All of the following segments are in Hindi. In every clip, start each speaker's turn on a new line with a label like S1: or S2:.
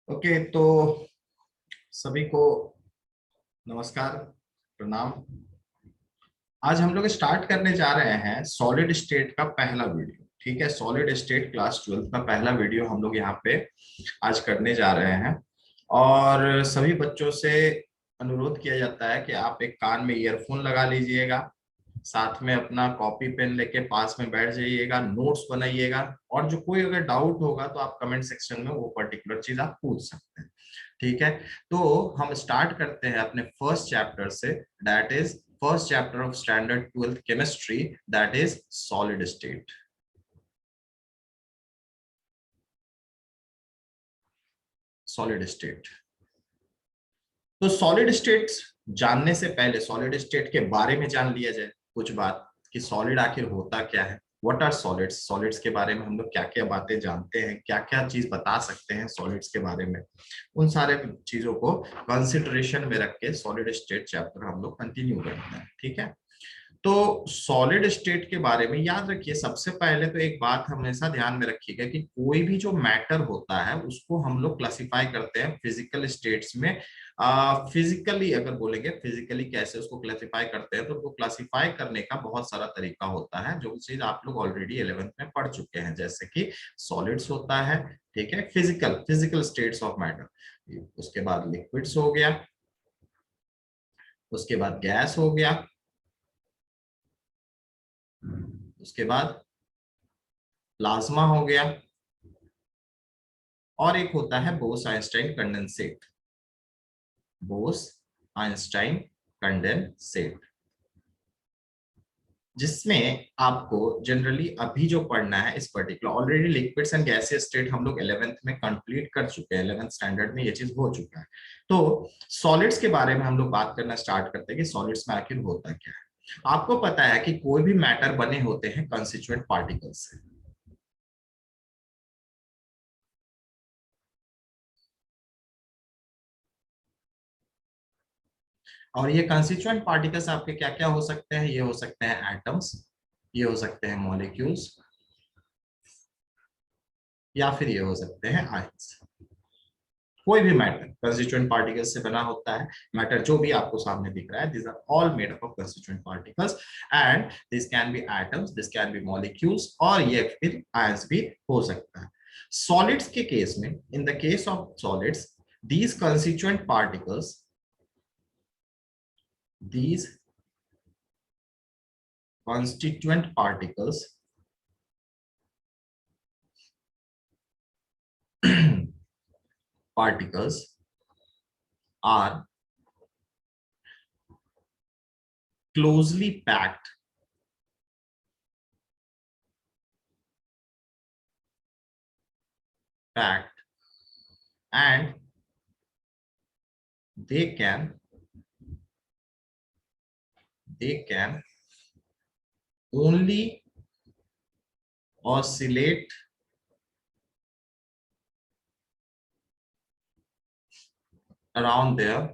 S1: ओके, तो सभी को नमस्कार, प्रणाम। आज हम लोग स्टार्ट करने जा रहे हैं सॉलिड स्टेट का पहला वीडियो। ठीक है, सॉलिड स्टेट क्लास 12 का पहला वीडियो हम लोग यहाँ पे आज करने जा रहे हैं। और सभी बच्चों से अनुरोध किया जाता है कि आप एक कान में ईयरफोन लगा लीजिएगा, साथ में अपना कॉपी पेन लेके पास में बैठ जाइएगा, नोट्स बनाइएगा, और जो कोई अगर डाउट होगा तो आप कमेंट सेक्शन में वो पर्टिकुलर चीज आप पूछ सकते हैं। ठीक है, तो हम स्टार्ट करते हैं अपने फर्स्ट चैप्टर से, that is first chapter of standard 12th chemistry, that is solid state. Solid state. तो सॉलिड स्टेट जानने से पहले सॉलिड स्टेट के बारे में जान लिया जाए कुछ बात, कि सॉलिड आखिर होता क्या है। व्हाट आर सॉलिड्स, सॉलिड्स के बारे में हम लोग क्या क्या बातें जानते हैं, क्या क्या चीज बता सकते हैं सॉलिड्स के बारे में। उन सारे चीजों को कंसिडरेशन में रख के सॉलिड स्टेट चैप्टर हम लोग कंटिन्यू करते हैं। ठीक है, तो सॉलिड स्टेट के बारे में याद रखिए, सबसे पहले तो एक बात हमेशा ध्यान में रखिएगा कि कोई भी जो मैटर होता है उसको हम लोग क्लासिफाई करते हैं फिजिकल स्टेट्स में। फिजिकली अगर बोलेंगे फिजिकली कैसे उसको क्लासिफाई करते हैं, तो उसको क्लासिफाई करने का बहुत सारा तरीका होता है, जो चीज आप लोग ऑलरेडी 11th में पढ़ चुके हैं, जैसे कि सॉलिड्स होता है। ठीक है, physical physical states of matter. उसके बाद लिक्विड्स हो गया, उसके बाद गैस हो गया, उसके बाद प्लाज्मा हो गया, और एक होता है Bose Einstein condensate. Bose Einstein condensate, जिसमें आपको जनरली अभी जो पढ़ना है इस particular, already liquids and gaseous state हम लोग 11th में कंप्लीट कर चुके हैं, 11th स्टैंडर्ड में ये चीज हो चुका है। तो सॉलिड्स के बारे में हम लोग बात करना स्टार्ट करते हैं कि सॉलिड्स में आखिर होता क्या है। आपको पता है कि कोई भी मैटर बने होते हैं कंस्टिट्यूएंट पार्टिकल्स से। और ये कंस्टिट्यूएंट पार्टिकल्स आपके क्या क्या हो सकते हैं, ये हो सकते हैं एटम्स, ये हो सकते हैं मॉलिक्यूल्स, या फिर ये हो सकते हैं आयंस। कोई भी मैटर कंस्टिट्यूएंट पार्टिकल्स से बना होता है। मैटर जो भी आपको सामने दिख रहा है, this are all made up of constituent particles, and this can be atoms, this can be molecules, और ये फिर आयंस भी हो सकता है। सॉलिड्स के केस में, इन the case of solids, these constituent particles, these constituent particles particles are closely packed, and they can only oscillate around their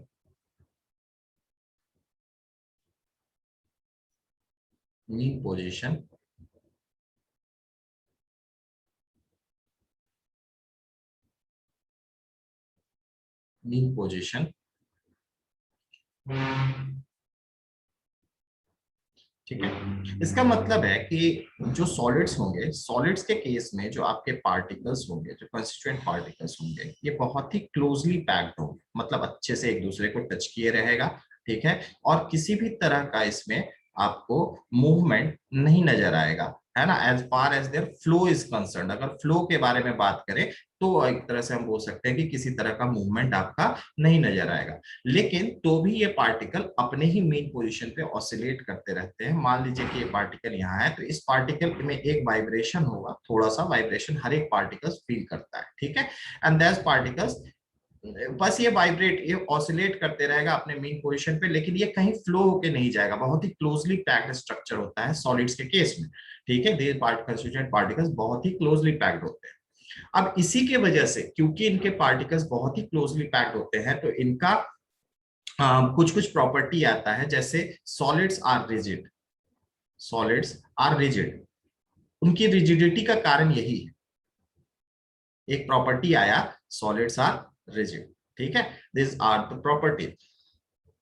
S1: mean position mean position ठीक है, इसका मतलब है कि जो सॉलिड्स होंगे, सॉलिड्स के केस में जो आपके पार्टिकल्स होंगे, जो कंस्टिट्यूएंट पार्टिकल्स होंगे, ये बहुत ही क्लोजली पैक्ड होंगे, मतलब अच्छे से एक दूसरे को टच किए रहेगा। ठीक है, और किसी भी तरह का इसमें आपको मूवमेंट नहीं नजर आएगा, है ना। As far as their flow is concern, अगर फ्लो के बारे में बात करें तो एक तरह से हम बोल सकते हैं कि किसी तरह का मूवमेंट आपका नहीं नजर आएगा। लेकिन तो भी ये पार्टिकल अपने ही मेन पोजीशन पे ऑसिलेट करते रहते हैं। मान लीजिए कि ये पार्टिकल यहाँ है, तो इस पार्टिकल में एक वाइब्रेशन होगा, थोड़ा सा वाइब्रेशन हर एक पार्टिकल फील करता है। ठीक है, एंड दैट पार्टिकल्स बस ये वाइब्रेट, ये ऑसिलेट करते रहेगा अपने मेन पोजीशन पे, लेकिन ये कहीं फ्लो होके नहीं जाएगा। बहुत ही क्लोजली पैक्ड स्ट्रक्चर होता है सॉलिड्स के केस में। ठीक है, दीज कंस्टिट्यूएंट पार्टिकल्स बहुत ही क्लोजली पैक्ड होते हैं। अब इसी के वजह से, क्योंकि इनके पार्टिकल्स बहुत ही क्लोजली पैक्ड होते हैं, तो इनका कुछ कुछ प्रॉपर्टी आता है, जैसे solids are rigid, solids are rigid. उनकी रिजिडिटी का कारण यही है, एक प्रॉपर्टी आया, सॉलिड्स आर रिजिड। ठीक है, दिस आर द प्रॉपर्टी।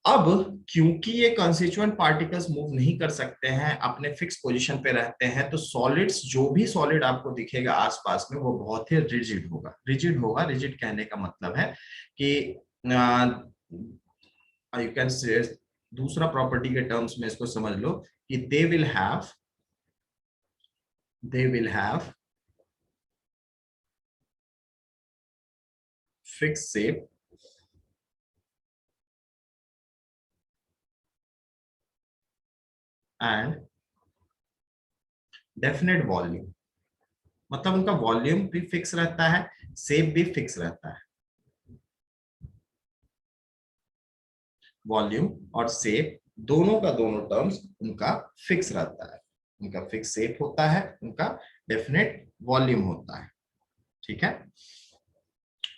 S1: अब क्योंकि ये कंस्टिट्यूएंट पार्टिकल्स मूव नहीं कर सकते हैं, अपने फिक्स पोजीशन पे रहते हैं, तो सॉलिड्स, जो भी सॉलिड आपको दिखेगा आसपास में, वो बहुत ही रिजिड होगा। रिजिड होगा, रिजिड कहने का मतलब है कि यू कैन से, दूसरा प्रॉपर्टी के टर्म्स में इसको समझ लो कि they will have fix shape and definite volume. मतलब उनका वॉल्यूम भी फिक्स रहता है, शेप भी फिक्स रहता है। वॉल्यूम और शेप दोनों का दोनों टर्म्स उनका फिक्स रहता है। उनका फिक्स शेप होता है, उनका डेफिनेट वॉल्यूम होता है। ठीक है,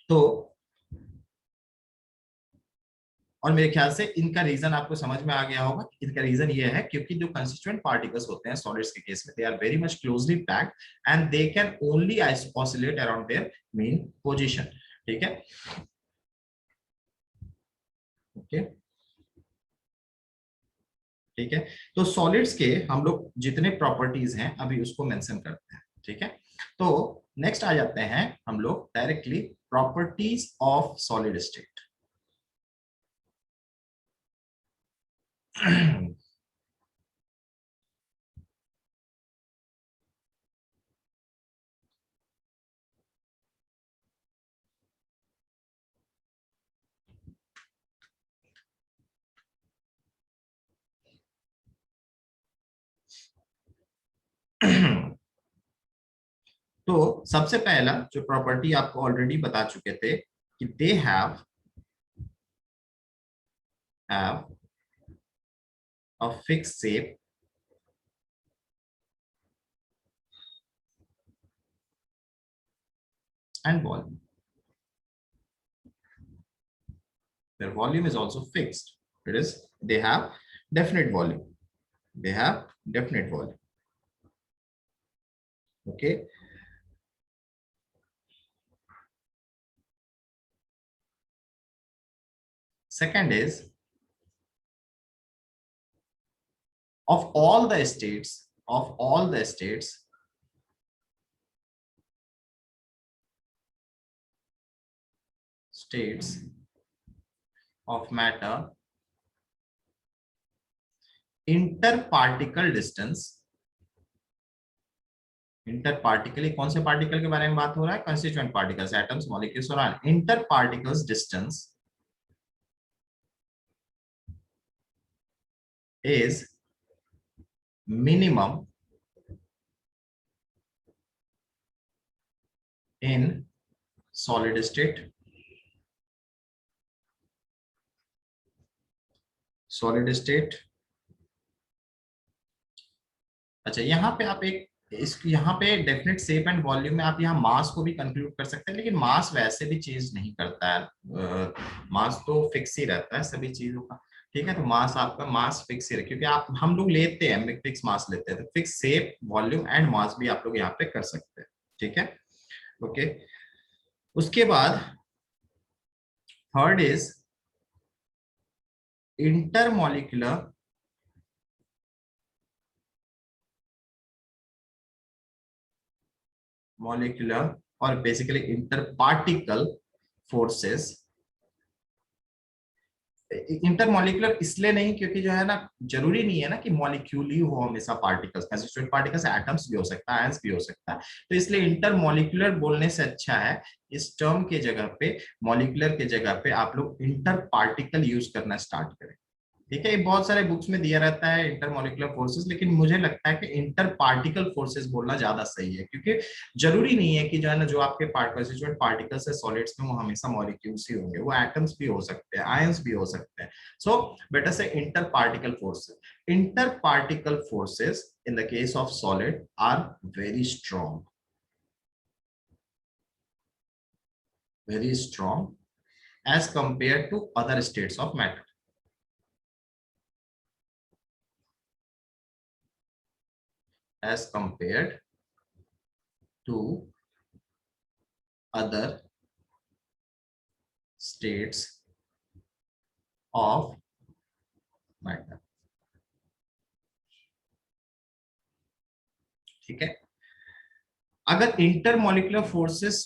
S1: तो और मेरे ख्याल से इनका रीजन आपको समझ में आ गया होगा। इनका रीजन ये है क्योंकि जो कंस्टिट्यूएंट पार्टिकल्स होते हैं सॉलिड्स के केस में, they are very much closely packed and they can only oscillate around their mean position. ठीक है, ओके, ठीक है। तो सॉलिड्स के हम लोग जितने प्रॉपर्टीज हैं अभी उसको मेंशन करते हैं। ठीक है, तो नेक्स्ट आ जाते हैं हम लोग directly properties of solid state. तो सबसे पहला जो प्रॉपर्टी आपको ऑलरेडी बता चुके थे कि they have a fix shape and volume. Their volume is also fixed. It is, they have definite volume. They have definite volume. Okay. Second is, of all the states, states of matter, interparticle distance, inter particle, कौन से पार्टिकल के बारे में बात हो रहा है? कंस्टिट्यूएंट पार्टिकल्स, एटम्स, मॉलिक्यूल्स और ion. Inter particles distance is minimum in solid state, solid state. अच्छा, यहाँ पे आप एक इस यहाँ पे डेफिनेट शेप एंड वॉल्यूम में आप यहाँ मास को भी कंक्लूड कर सकते हैं, लेकिन मास वैसे भी चेंज नहीं करता है। मास तो फिक्स ही रहता है सभी चीजों का। ठीक है, तो मास, आपका मास फिक्स ही रहे, क्योंकि आप हम लोग लेते हैं फिक्स मास लेते हैं, तो fix shape, volume and mass भी आप लोग यहाँ पे कर सकते हैं। ठीक है, ओके। उसके बाद थर्ड इज इंटरमॉलिक्यूलर मॉलिक्यूलर और basically inter particle forces. Intermolecular इसलिए नहीं क्योंकि जो है ना, जरूरी नहीं है ना कि मॉलिक्यूल ही हो हमेशा पार्टिकल्स, कंस्टिट्यूएंट पार्टिकल्स एटम्स भी हो सकता है, आयंस भी हो सकता है। तो इसलिए इंटरमॉलिक्यूलर बोलने से अच्छा है इस टर्म के जगह पे, मॉलिक्यूलर के जगह पे आप लोग इंटर पार्टिकल यूज करना स्टार्ट करें। ठीक है, ये बहुत सारे बुक्स में दिया रहता है इंटरमॉलिक्यूलर फोर्सेस, लेकिन मुझे लगता है कि इंटर पार्टिकल फोर्सेस बोलना ज्यादा सही है, क्योंकि जरूरी नहीं है कि जो है ना, जो आपके कंस्टिट्यूएंट पार्टिकल्स है सॉलिड्स में, वो हमेशा मॉलिक्यूल्स ही होंगे, वो एटम्स भी हो सकते हैं, आयंस भी हो सकते हैं। So better say inter particle forces. Inter particle forces in the case of solid are very strong, very strong as compared to other states of matter, as compared to other states of matter. ठीक है, अगर इंटरमोलिकुलर फोर्सेस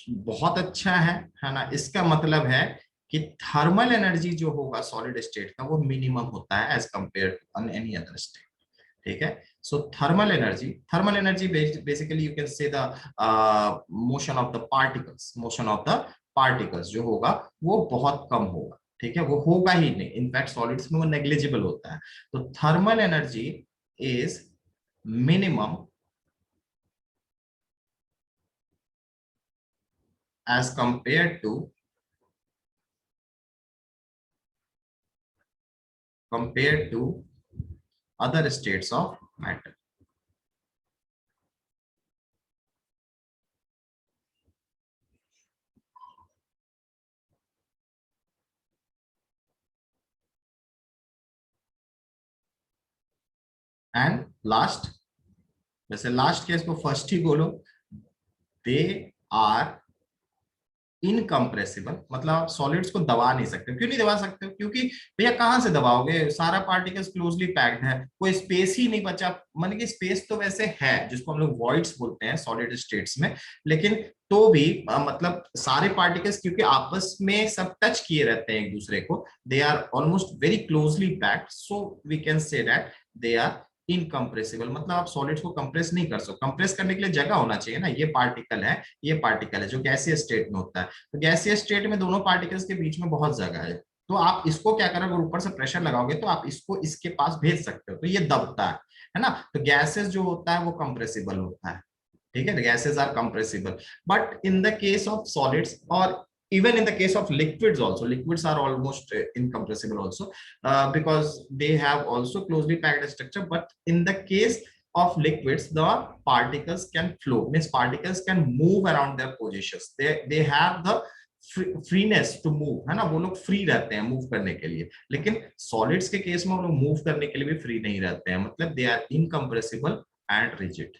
S1: बहुत अच्छा है ना, इसका मतलब है कि थर्मल एनर्जी जो होगा सॉलिड स्टेट का वो मिनिमम होता है as compare to any other state. ठीक है, so thermal energy basically you can say the motion of the particles जो होगा वो बहुत कम होगा। ठीक है, वो होगा ही नहीं, इनफैक्ट सॉलिड्स में वो नेग्लिजिबल होता है। तो thermal energy is minimum as compared to other states of matter. And last, वैसे लास्ट केस को फर्स्ट ही बोलो, दे आर इनकम्प्रेसिबल, मतलब आप सॉलिड्स को दबा नहीं सकते। क्यों नहीं दबा सकते? क्योंकि भैया कहां से दबाओगे, सारा पार्टिकल्स क्लोजली पैक्ड है, कोई स्पेस ही नहीं बचा। मान कि स्पेस तो वैसे है जिसको हम लोग वॉइड्स बोलते हैं सॉलिड स्टेट्स में, लेकिन तो भी मतलब सारे पार्टिकल्स क्योंकि आपस में सब टच किए रहते हैं एक दूसरे को, they are almost very closely packed, so we can say that they are incompressible. मतलब आप सॉलिड्स को कंप्रेस नहीं कर सकते। कंप्रेस करने के लिए जगह होना चाहिए ना, ये पार्टिकल है, ये पार्टिकल है, जो गैसीय स्टेट में होता है। तो गैसीय स्टेट में दोनों पार्टिकल्स के बीच में बहुत जगह है, तो आप इसको क्या करोगे, ऊपर से प्रेशर लगाओगे तो आप इसको इसके पास भेज सकते हो, तो ये दबता है ना। तो गैसेस जो होता है वो कंप्रेसिबल होता है। ठीक है, gases are compressible, but in the case of solids और even in the case of liquids also, liquids are almost incompressible also, because they have also closely packed structure. But in the case of liquids, the particles can flow, means particles can move around their positions, they have the freeness to move, है ना, वो लोग फ्री रहते हैं मूव करने के लिए। लेकिन सॉलिड्स के केस में वो लोग मूव करने के लिए भी फ्री नहीं रहते हैं, मतलब they are incompressible and rigid.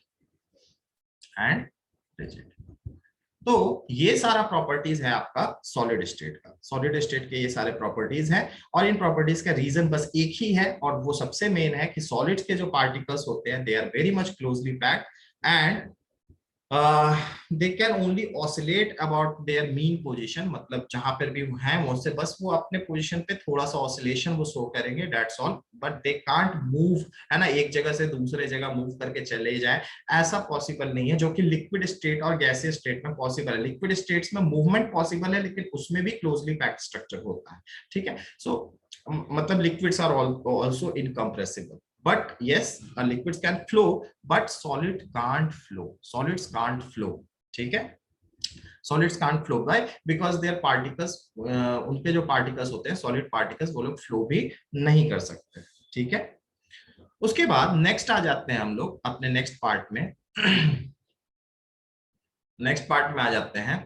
S1: तो ये सारा प्रॉपर्टीज है आपका सॉलिड स्टेट का, सॉलिड स्टेट के ये सारे प्रॉपर्टीज हैं। और इन प्रॉपर्टीज का रीजन बस एक ही है, और वो सबसे मेन है कि सॉलिड्स के जो पार्टिकल्स होते हैं they are very much closely packed and they can only oscillate about their mean position, मतलब जहां पर भी वो हैं वहां से बस वो अपने पोजीशन पे थोड़ा सा ऑसिलेशन वो शो करेंगे, that's all. But they can't move, है ना, एक जगह से दूसरे जगह मूव करके चले जाए, ऐसा पॉसिबल नहीं है, जो कि लिक्विड स्टेट और गैसीय स्टेट में पॉसिबल है। लिक्विड स्टेट्स में मूवमेंट पॉसिबल है, लेकिन उसमें भी क्लोजली पैक्ड स्ट्रक्चर होता है। ठीक है, सो मतलब liquids are also incompressible, but yes, liquids can flow but solids can't flow। ठीक है, solids can't flow by because their particles, उनके जो particles होते हैं solid particles, वो लोग flow भी नहीं कर सकते। ठीक है, उसके बाद नेक्स्ट आ जाते हैं हम लोग अपने नेक्स्ट पार्ट में। नेक्स्ट पार्ट में आ जाते हैं।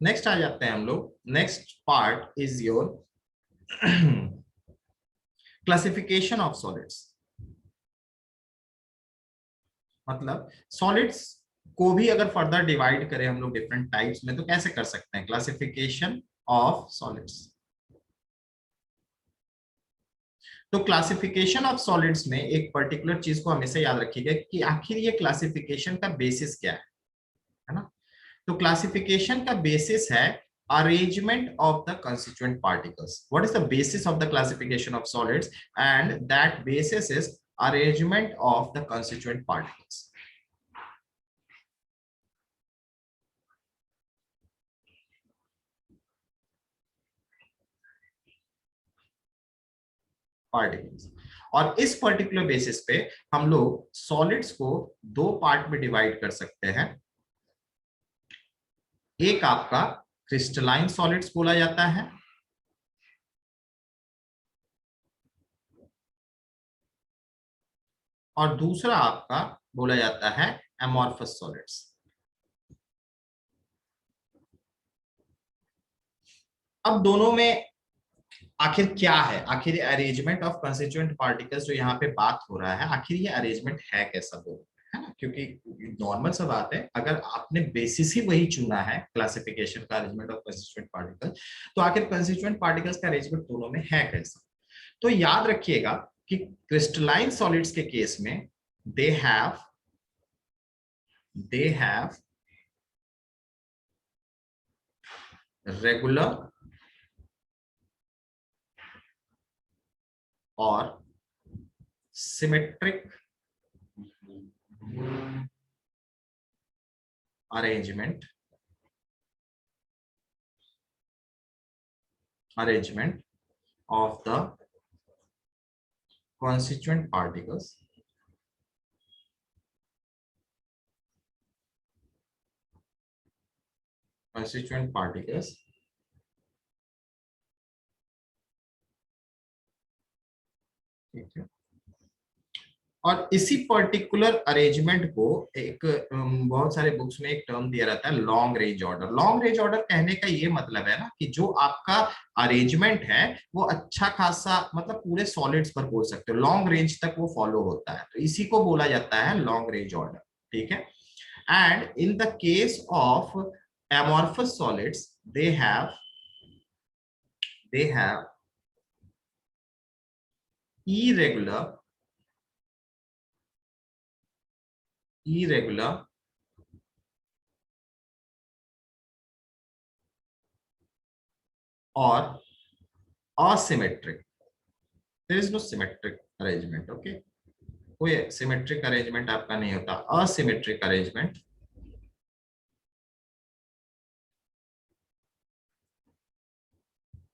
S1: नेक्स्ट आ जाते हैं हम लोग, next part is your classification of solids. मतलब सॉलिड्स को भी अगर फर्दर डिवाइड करें हम लोग डिफरेंट टाइप्स में, तो कैसे कर सकते हैं क्लासिफिकेशन ऑफ सॉलिड्स। तो क्लासिफिकेशन ऑफ सॉलिड्स में एक पर्टिकुलर चीज को हमेशा याद रखिएगा कि आखिर ये क्लासिफिकेशन का बेसिस क्या है ना। तो क्लासिफिकेशन का बेसिस है arrangement of the constituent particles. What is the basis of the classification of solids? And that basis is arrangement of the constituent particles. Particles, और इस पर्टिकुलर बेसिस पे हम लोग सॉलिड्स को दो पार्ट में डिवाइड कर सकते हैं। एक आपका क्रिस्टलाइन सॉलिड्स बोला जाता है, और दूसरा आपका बोला जाता है amorphous solids। अब दोनों में आखिर क्या है, आखिर अरेंजमेंट ऑफ कंस्टिट्यूएंट पार्टिकल्स जो यहाँ पे बात हो रहा है, आखिर ये अरेंजमेंट है कैसा, बोलो, है ना? क्योंकि नॉर्मल सा बात है, अगर आपने बेसिस ही वही चुना है क्लासिफिकेशन का, अरेंजमेंट ऑफ कंस्टिट्यूएंट पार्टिकल्स, तो आखिर कंस्टिट्यूएंट पार्टिकल्स का अरेंजमेंट दोनों में है कैसा। तो याद रखिएगा कि क्रिस्टलाइन सॉलिड्स के केस में दे हैव रेगुलर और symmetric arrangement of the constituent particles ठीक है। और इसी पर्टिकुलर अरेंजमेंट को एक बहुत सारे बुक्स में एक टर्म दिया रहता है, long range order. Long range order कहने का ये मतलब है ना कि जो आपका अरेंजमेंट है वो अच्छा खासा, मतलब पूरे सॉलिड्स पर बोल सकते हो, लॉन्ग रेंज तक वो फॉलो होता है, तो इसी को बोला जाता है लॉन्ग रेंज ऑर्डर, ठीक है। And in the case of amorphous solids they have irregular or asymmetric, there is no symmetric arrangement, okay, कोई सिमेट्रिक अरेंजमेंट आपका नहीं होता, asymmetric arrangement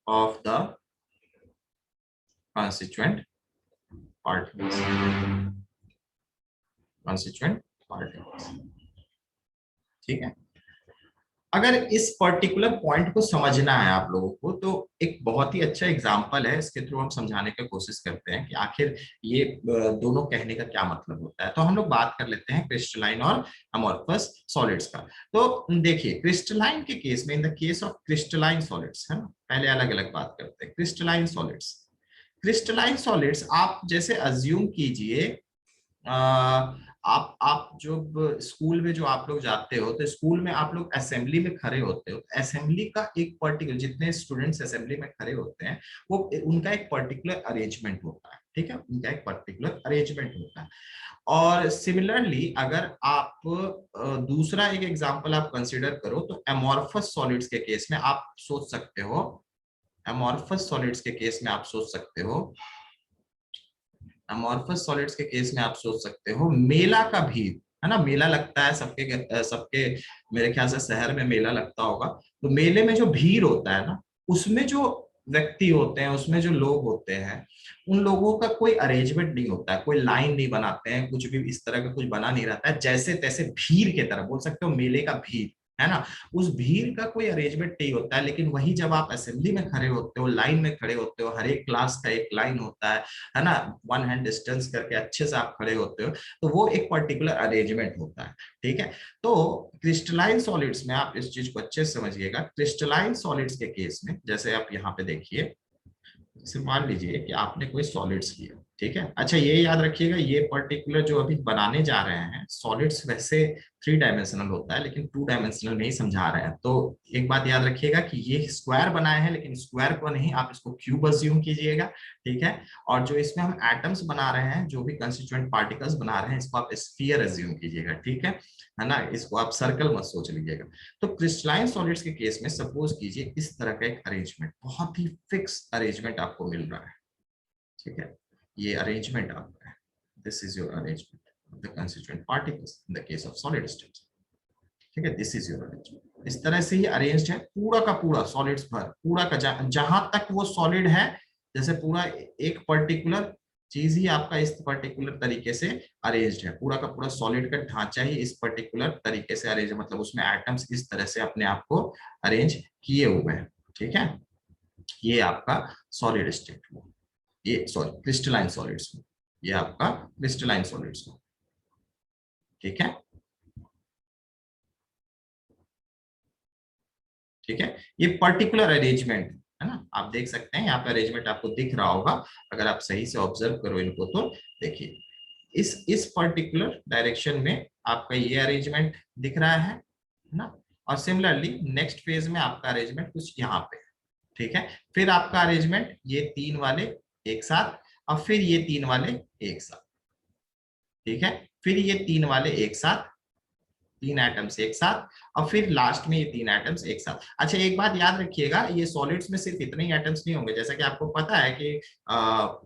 S1: of the constituent particles, ठीक है। अगर इस पर्टिकुलर पॉइंट को समझना है आप लोगों को, तो एक बहुत ही अच्छा एग्जांपल है, इसके थ्रू हम समझाने की कोशिश करते हैं कि आखिर ये दोनों कहने का क्या मतलब होता है। तो हम लोग बात कर लेते हैं क्रिस्टलाइन और अमोर्फस सॉलिड्स का। तो देखिए, क्रिस्टलाइन के केस में, इन the case of crystalline solids, है ना, पहले अलग अलग बात करते हैं। क्रिस्टलाइन सॉलिड्स आप जैसे अज्यूम कीजिए, आप जब स्कूल में जो आप लोग जाते हो, तो स्कूल में आप लोग असेंबली में खड़े होते हो, असेंबली का एक पर्टिकुलर, जितने स्टूडेंट्स असेंबली में खड़े होते हैं वो उनका एक पर्टिकुलर अरेंजमेंट होता है, ठीक है, उनका एक पर्टिकुलर अरेंजमेंट होता है। और सिमिलरली अगर आप दूसरा एक एग्जांपल आप कंसीडर करो, तो एमोर्फस सॉलिड्स के केस में आप सोच सकते हो, एमोर्फस सॉलिड्स के केस में आप सोच सकते हो, अमोर्फस सॉलिड्स के केस में आप सोच सकते हो मेला का भीड़, है ना, मेला लगता है सबके मेरे ख्याल से शहर में मेला लगता होगा, तो मेले में जो भीड़ होता है ना, उसमें जो व्यक्ति होते हैं, उसमें जो लोग होते हैं, उन लोगों का कोई अरेंजमेंट नहीं होता है, कोई लाइन नहीं बनाते हैं, कुछ भी इस तरह का कुछ बना नहीं रहता है, जैसे तैसे भीड़ के तरह बोल सकते हो, मेले का भीड़, है ना, उस भीड़ का कोई अरेंजमेंट नहीं होता है। लेकिन वही जब आप असेंबली में खड़े होते हो, लाइन में खड़े होते हो, हर एक क्लास का एक लाइन होता है ना, 1 हैंड डिस्टेंस करके अच्छे से आप खड़े होते हो, तो वो एक पर्टिकुलर अरेंजमेंट होता है, ठीक है। तो क्रिस्टलाइन सॉलिड्स में आप इस चीज को अच्छे से समझिएगा। क्रिस्टलाइन सॉलिड्स के केस में, जैसे आप यहाँ पे देखिए, मान लीजिए कि आपने कोई सॉलिड्स लिया, ठीक है। अच्छा, ये याद रखिएगा, ये पर्टिकुलर जो अभी बनाने जा रहे हैं सॉलिड्स, वैसे 3 डायमेंशनल होता है, लेकिन 2 डायमेंशनल नहीं समझा रहे हैं। तो एक बात याद रखिएगा कि ये स्क्वायर बनाए हैं, लेकिन स्क्वायर को नहीं, आप इसको क्यूब अज्यूम कीजिएगा, ठीक है। और जो इसमें हम एटम्स बना रहे हैं, जो भी कंस्टिट्यूएंट पार्टिकल्स बना रहे हैं, इसको आप स्फीयर अज्यूम कीजिएगा, ठीक है ना, इसको आप सर्कल मत सोच लीजिएगा। तो क्रिस्टलाइन सॉलिड्स के केस में सपोज कीजिए इस तरह का एक अरेंजमेंट, बहुत ही फिक्स अरेंजमेंट आपको मिल रहा है, ठीक है, ये अरेंजमेंट आपका है, this is your arrangement of the constituent particles in the case of solid state, ठीक है, दिस इज योर अरेंजमेंट। इस तरह से ही अरेंज्ड है पूरा का पूरा सॉलिड्स पर, पूरा का जहां तक वो सॉलिड है, जैसे पूरा एक पर्टिकुलर चीज ही आपका इस पर्टिकुलर तरीके से अरेंज्ड है, पूरा का पूरा सॉलिड का ढांचा ही इस पर्टिकुलर तरीके से अरेंज, मतलब उसमें एटम्स इस तरह से अपने आप को अरेंज किए हुए हैं, ठीक है। ये आपका सॉलिड स्टेट हुआ, ये सॉरी क्रिस्टलाइन सॉलिड्स, ये आपका क्रिस्टलाइन सॉलिड्स, ठीक है। ठीक है, ये पर्टिकुलर अरेंजमेंट है ना, आप देख सकते हैं यहाँ पे अरेंजमेंट आपको दिख रहा होगा, अगर आप सही से ऑब्जर्व करो इनको तो देखिए इस पर्टिकुलर डायरेक्शन में आपका ये अरेंजमेंट दिख रहा है ना, और सिमिलरली नेक्स्ट फेज में आपका अरेंजमेंट कुछ यहाँ पे, ठीक है, फिर आपका अरेंजमेंट ये तीन वाले एक साथ, और फिर ये तीन वाले एक साथ, ठीक है, फिर ये तीन वाले एक साथ, तीन एटम्स एक साथ, और फिर लास्ट में ये तीन एटम्स एक साथ। अच्छा एक बात याद रखिएगा, ये सॉलिड्स में सिर्फ इतने ही एटम्स नहीं होंगे, जैसा कि आपको पता है कि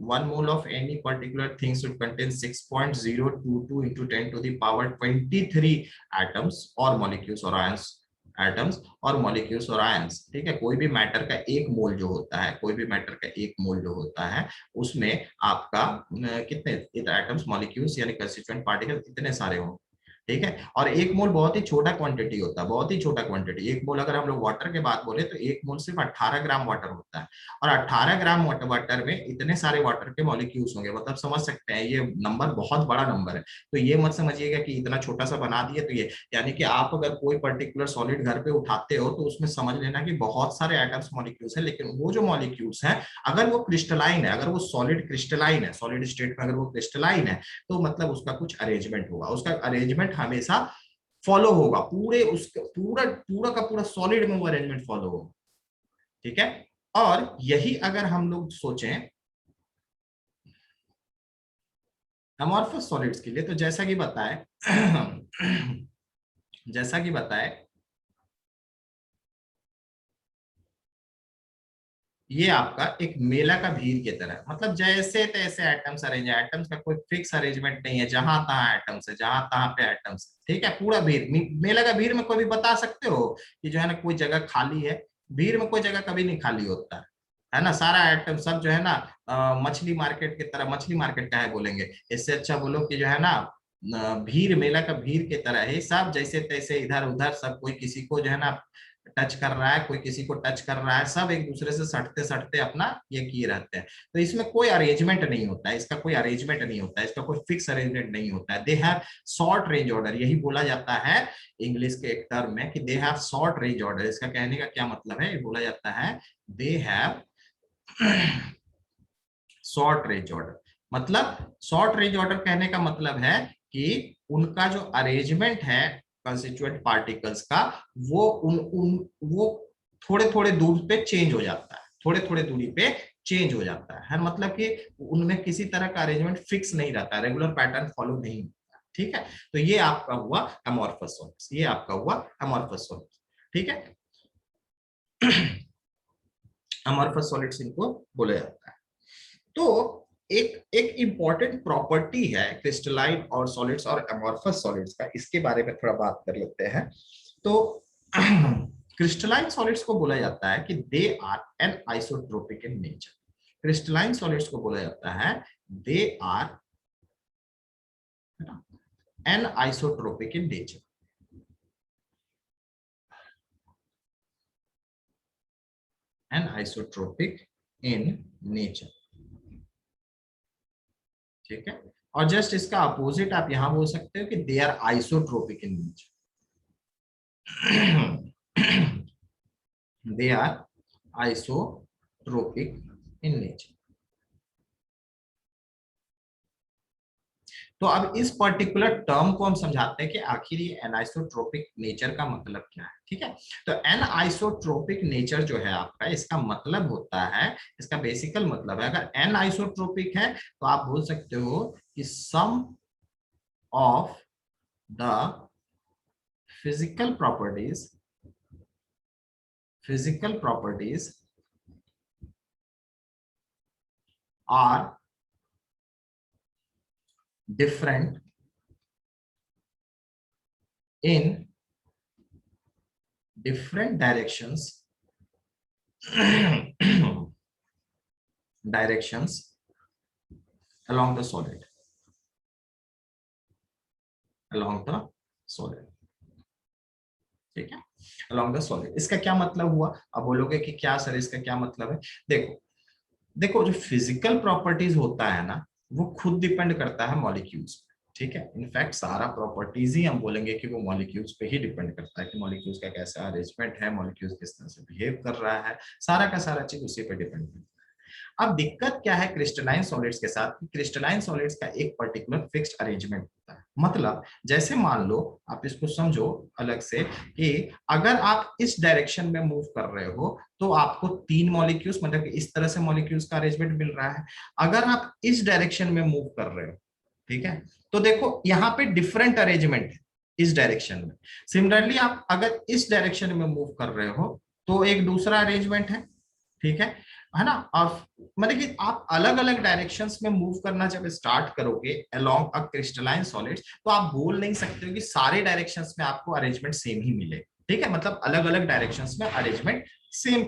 S1: 1 mole of any particular thing should contain 6.022 into 10 to the power 23 atoms और मॉलिक्यूल्स और आयंस, एटम्स और मॉलिक्यूल्स और आयंस, ठीक है, कोई भी मैटर का एक मोल जो होता है, कोई भी मैटर का एक मोल जो होता है उसमें आपका कितने एटम्स मॉलिक्यूल्स यानी कंस्टिट्यूएंट पार्टिकल इतने सारे होंगे, ठीक है, और एक मोल बहुत ही छोटा क्वांटिटी होता है, बहुत ही छोटा क्वांटिटी। एक मोल अगर हम लोग वाटर के बात बोले तो एक मोल सिर्फ 18 ग्राम वाटर होता है, और 18 ग्राम वाटर में इतने सारे वाटर के मॉलिक्यूल्स होंगे, मतलब समझ सकते हैं ये नंबर बहुत बड़ा नंबर है। तो ये मत समझिएगा कि इतना छोटा सा बना दिए तो ये, यानी कि आप अगर कोई पर्टिकुलर सॉलिड घर पे उठाते हो तो उसमें समझ लेना कि बहुत सारे एटम्स मॉलिक्यूल्स है, लेकिन वो जो मॉलिक्यूल्स हैं अगर वो क्रिस्टलाइन है, अगर वो सॉलिड क्रिस्टलाइन है, सॉलिड स्टेट में अगर वो क्रिस्टलाइन है तो मतलब उसका कुछ अरेंजमेंट होगा, उसका अरेंजमेंट हमेशा फॉलो होगा, पूरे उसका पूरा पूरा का पूरा सॉलिड में वो अरेंजमेंट फॉलो होगा, ठीक है। और यही अगर हम लोग सोचें अमॉर्फस सॉलिड्स के लिए, तो जैसा कि बताए जैसा कि बताए ये आपका एक मेला का भीड़ की तरह, मतलब जैसे तैसे एटम्स अरेंज है, एटम्स का कोई फिक्स अरेंजमेंट नहीं है, जहां तहां एटम्स है, जहां तहां पे एटम्स है, ठीक है, पूरा भीड़। मेला का भीड़ में कोई भी बता सकते हो कि जो है ना कोई जगह खाली है? भीड़ में कोई जगह कभी नहीं खाली होता है ना, सारा एटम सब जो है ना मछली मार्केट की तरह, मछली मार्केट का है बोलेंगे, इससे अच्छा बोलो कि जो है ना भीड़, मेला का भीड़ की तरह है, सब जैसे तैसे इधर उधर, सब कोई किसी को जो है ना टच कर रहा है, कोई किसी को टच कर रहा है, सब एक दूसरे से सटते सटते अपना ये किए रहते हैं। तो इसमें कोई अरेंजमेंट नहीं होता है, इसका कोई अरेंजमेंट नहीं होता है, इसका कोई फिक्स अरेंजमेंट नहीं होता है। They have short range order, यही बोला जाता है इंग्लिश के एक टर्म में कि they have short range order. इसका कहने का क्या मतलब है, ये बोला जाता है they have short range order. मतलब शॉर्ट रेंज ऑर्डर कहने का मतलब है कि उनका जो अरेंजमेंट है कंस्टिट्यूएंट पार्टिकल्स का, वो वो थोड़े थोड़े दूर पे चेंज हो जाता है, थोड़े थोड़े दूरी पे चेंज हो जाता है, मतलब कि उनमें किसी तरह का अरेंजमेंट फिक्स नहीं रहता, रेगुलर पैटर्न फॉलो नहीं होता, ठीक है। तो ये आपका हुआ अमॉर्फस सॉलिड्स, ये आपका हुआ अमॉर्फस सॉलिड्स, ठीक है। अमॉर्फस सॉलिड्स इनको बोला जाता है। तो एक एक इंपॉर्टेंट प्रॉपर्टी है क्रिस्टलाइन और सॉलिड्स और अमॉर्फस सॉलिड्स का, इसके बारे में थोड़ा बात कर लेते हैं। तो क्रिस्टलाइन सॉलिड्स को बोला जाता है कि they are anisotropic in nature. Crystalline solids को बोला जाता है they are anisotropic in nature, anisotropic in nature, ठीक है। और जस्ट इसका अपोजिट आप यहां बोल सकते हो कि they are isotropic in nature, they are isotropic in nature। तो अब इस पर्टिकुलर टर्म को हम समझाते हैं कि आखिर ये एनाइसोट्रोपिक नेचर का मतलब क्या है, ठीक है। तो एनाइसोट्रोपिक नेचर जो है आपका, इसका मतलब होता है, इसका बेसिकल मतलब है, अगर एनाइसोट्रोपिक है तो आप बोल सकते हो कि some of the physical properties, physical properties are different in different directions directions along the solid, along the solid, ठीक है, along the solid। इसका क्या मतलब हुआ? अब बोलोगे कि क्या सर इसका क्या मतलब है? देखो देखो, जो फिजिकल प्रॉपर्टीज होता है ना वो खुद डिपेंड करता है मॉलिक्यूल्स पे, ठीक है। इनफैक्ट सारा प्रॉपर्टीज ही हम बोलेंगे कि वो मॉलिक्यूल्स पे ही डिपेंड करता है कि मॉलिक्यूल्स का कैसा अरेंजमेंट है, मॉलिक्यूल्स किस तरह से बिहेव कर रहा है, सारा का सारा चीज उसी पे डिपेंड करता है। अब दिक्कत क्या है क्रिस्टलाइन सॉलिड्स के साथ, क्रिस्टलाइन सॉलिड्स का एक पर्टिकुलर फिक्स्ड अरेंजमेंट होता है। मतलब जैसे मान लो, आप इसको समझो अलग से, कि अगर आप इस डायरेक्शन में मूव कर रहे हो तो आपको 3 मॉलिक्यूल्स, मतलब इस तरह से मॉलिक्यूल्स का अरेंजमेंट मिल रहा है। अगर आप इस डायरेक्शन में मूव कर रहे हो, ठीक है, तो देखो यहाँ पे डिफरेंट अरेंजमेंट है इस डायरेक्शन में। सिमिलरली आप अगर इस डायरेक्शन में मूव कर रहे हो तो एक दूसरा अरेंजमेंट है, ठीक है ना। और मतलब कि आप अलग अलग डायरेक्शंस में मूव करना जब स्टार्ट करोगे अलोंग अ क्रिस्टलाइन सॉलिड्स, तो आप बोल नहीं सकते हो कि सारे डायरेक्शंस में आपको अरेंजमेंट सेम ही मिले। ठीक है, मतलब अलग अलग डायरेक्शंस में अरेंजमेंट सेम,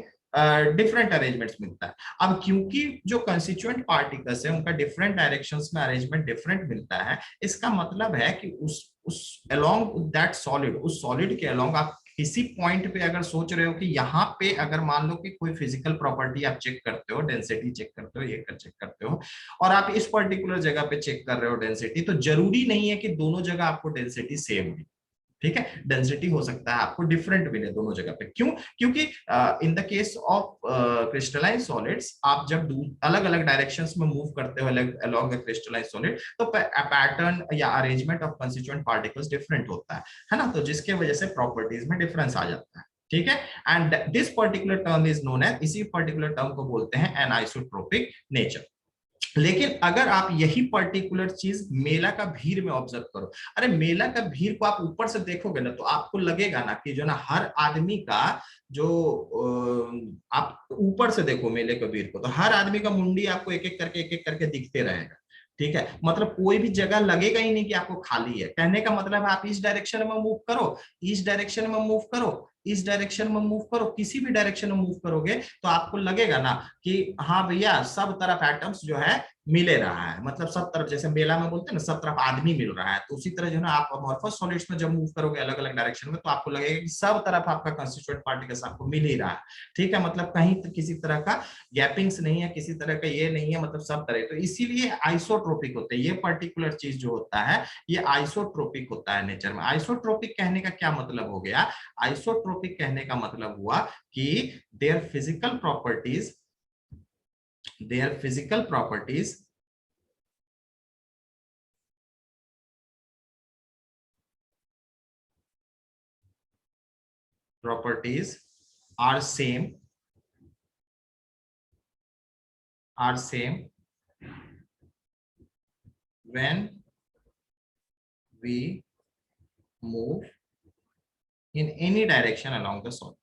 S1: डिफरेंट अरेंजमेंट्स मिलता है। अब क्योंकि जो कंस्टिट्यूएंट पार्टिकल्स है उनका डिफरेंट डायरेक्शंस में अरेंजमेंट डिफरेंट मिलता है, इसका मतलब है कि उस अलोंग दैट सॉलिड, उस सॉलिड के अलोंग आप किसी पॉइंट पे अगर सोच रहे हो कि यहाँ पे अगर मान लो कि कोई फिजिकल प्रॉपर्टी आप चेक करते हो, डेंसिटी चेक करते हो, ये कर चेक करते हो, और आप इस पर्टिकुलर जगह पे चेक कर रहे हो डेंसिटी, तो जरूरी नहीं है कि दोनों जगह आपको डेंसिटी सेम मिले। ठीक है, डेंसिटी हो सकता है आपको डिफरेंट मिले दोनों जगह पे। क्यों? क्योंकि इन the case of crystalline solids, आप जब अलग अलग डायरेक्शंस में मूव करते हो अलोंग द क्रिस्टलाइन सॉलिड, तो पैटर्न या arrangement of constituent particles different होता है ना, तो जिसके वजह से प्रॉपर्टीज में डिफरेंस आ जाता है। ठीक है, and this particular term is known as, इसी पर्टिकुलर टर्म को बोलते हैं एनाइसोट्रोपिक नेचर। लेकिन अगर आप यही पर्टिकुलर चीज मेला का भीड़ में ऑब्जर्व करो, अरे मेला का भीड़ को आप ऊपर से देखोगे ना, तो आपको लगेगा ना कि जो ना हर आदमी का जो आप ऊपर से देखो मेले के भीड़ को, तो हर आदमी का मुंडी आपको एक एक करके दिखते रहेगा। ठीक है, मतलब कोई भी जगह लगेगा ही नहीं कि आपको खाली है। कहने का मतलब है आप इस डायरेक्शन में मूव करो, इस डायरेक्शन में मूव करो, इस डायरेक्शन में मूव करो, किसी भी डायरेक्शन में मूव करोगे तो आपको लगेगा ना कि हाँ भैया सब तरफ एटम्स जो है मिले रहा है, मतलब सब तरफ, जैसे मेला में बोलते हैं ना सब तरफ आदमी मिल रहा है, तो उसी तरह जो है ना आप अमॉर्फस सॉलिड्स में जब मूव करोगे अलग अलग डायरेक्शन में, तो आपको लगेगा कि सब तरफ आपका कंस्टिट्यूएंट पार्टिकल्स आपको मिल ही रहा है। ठीक है, मतलब कहीं तो किसी तरह का गैपिंग्स नहीं है, किसी तरह का ये नहीं है, मतलब सब तरह, तो इसीलिए आइसोट्रोपिक होते हैं। ये पर्टिकुलर चीज जो होता है ये आइसोट्रोपिक होता है नेचर में। आइसोट्रोपिक कहने का क्या मतलब हो गया? आइसोट्रोपिक कहने का मतलब हुआ कि their physical properties, their physical properties are same when we move in any direction along the solid.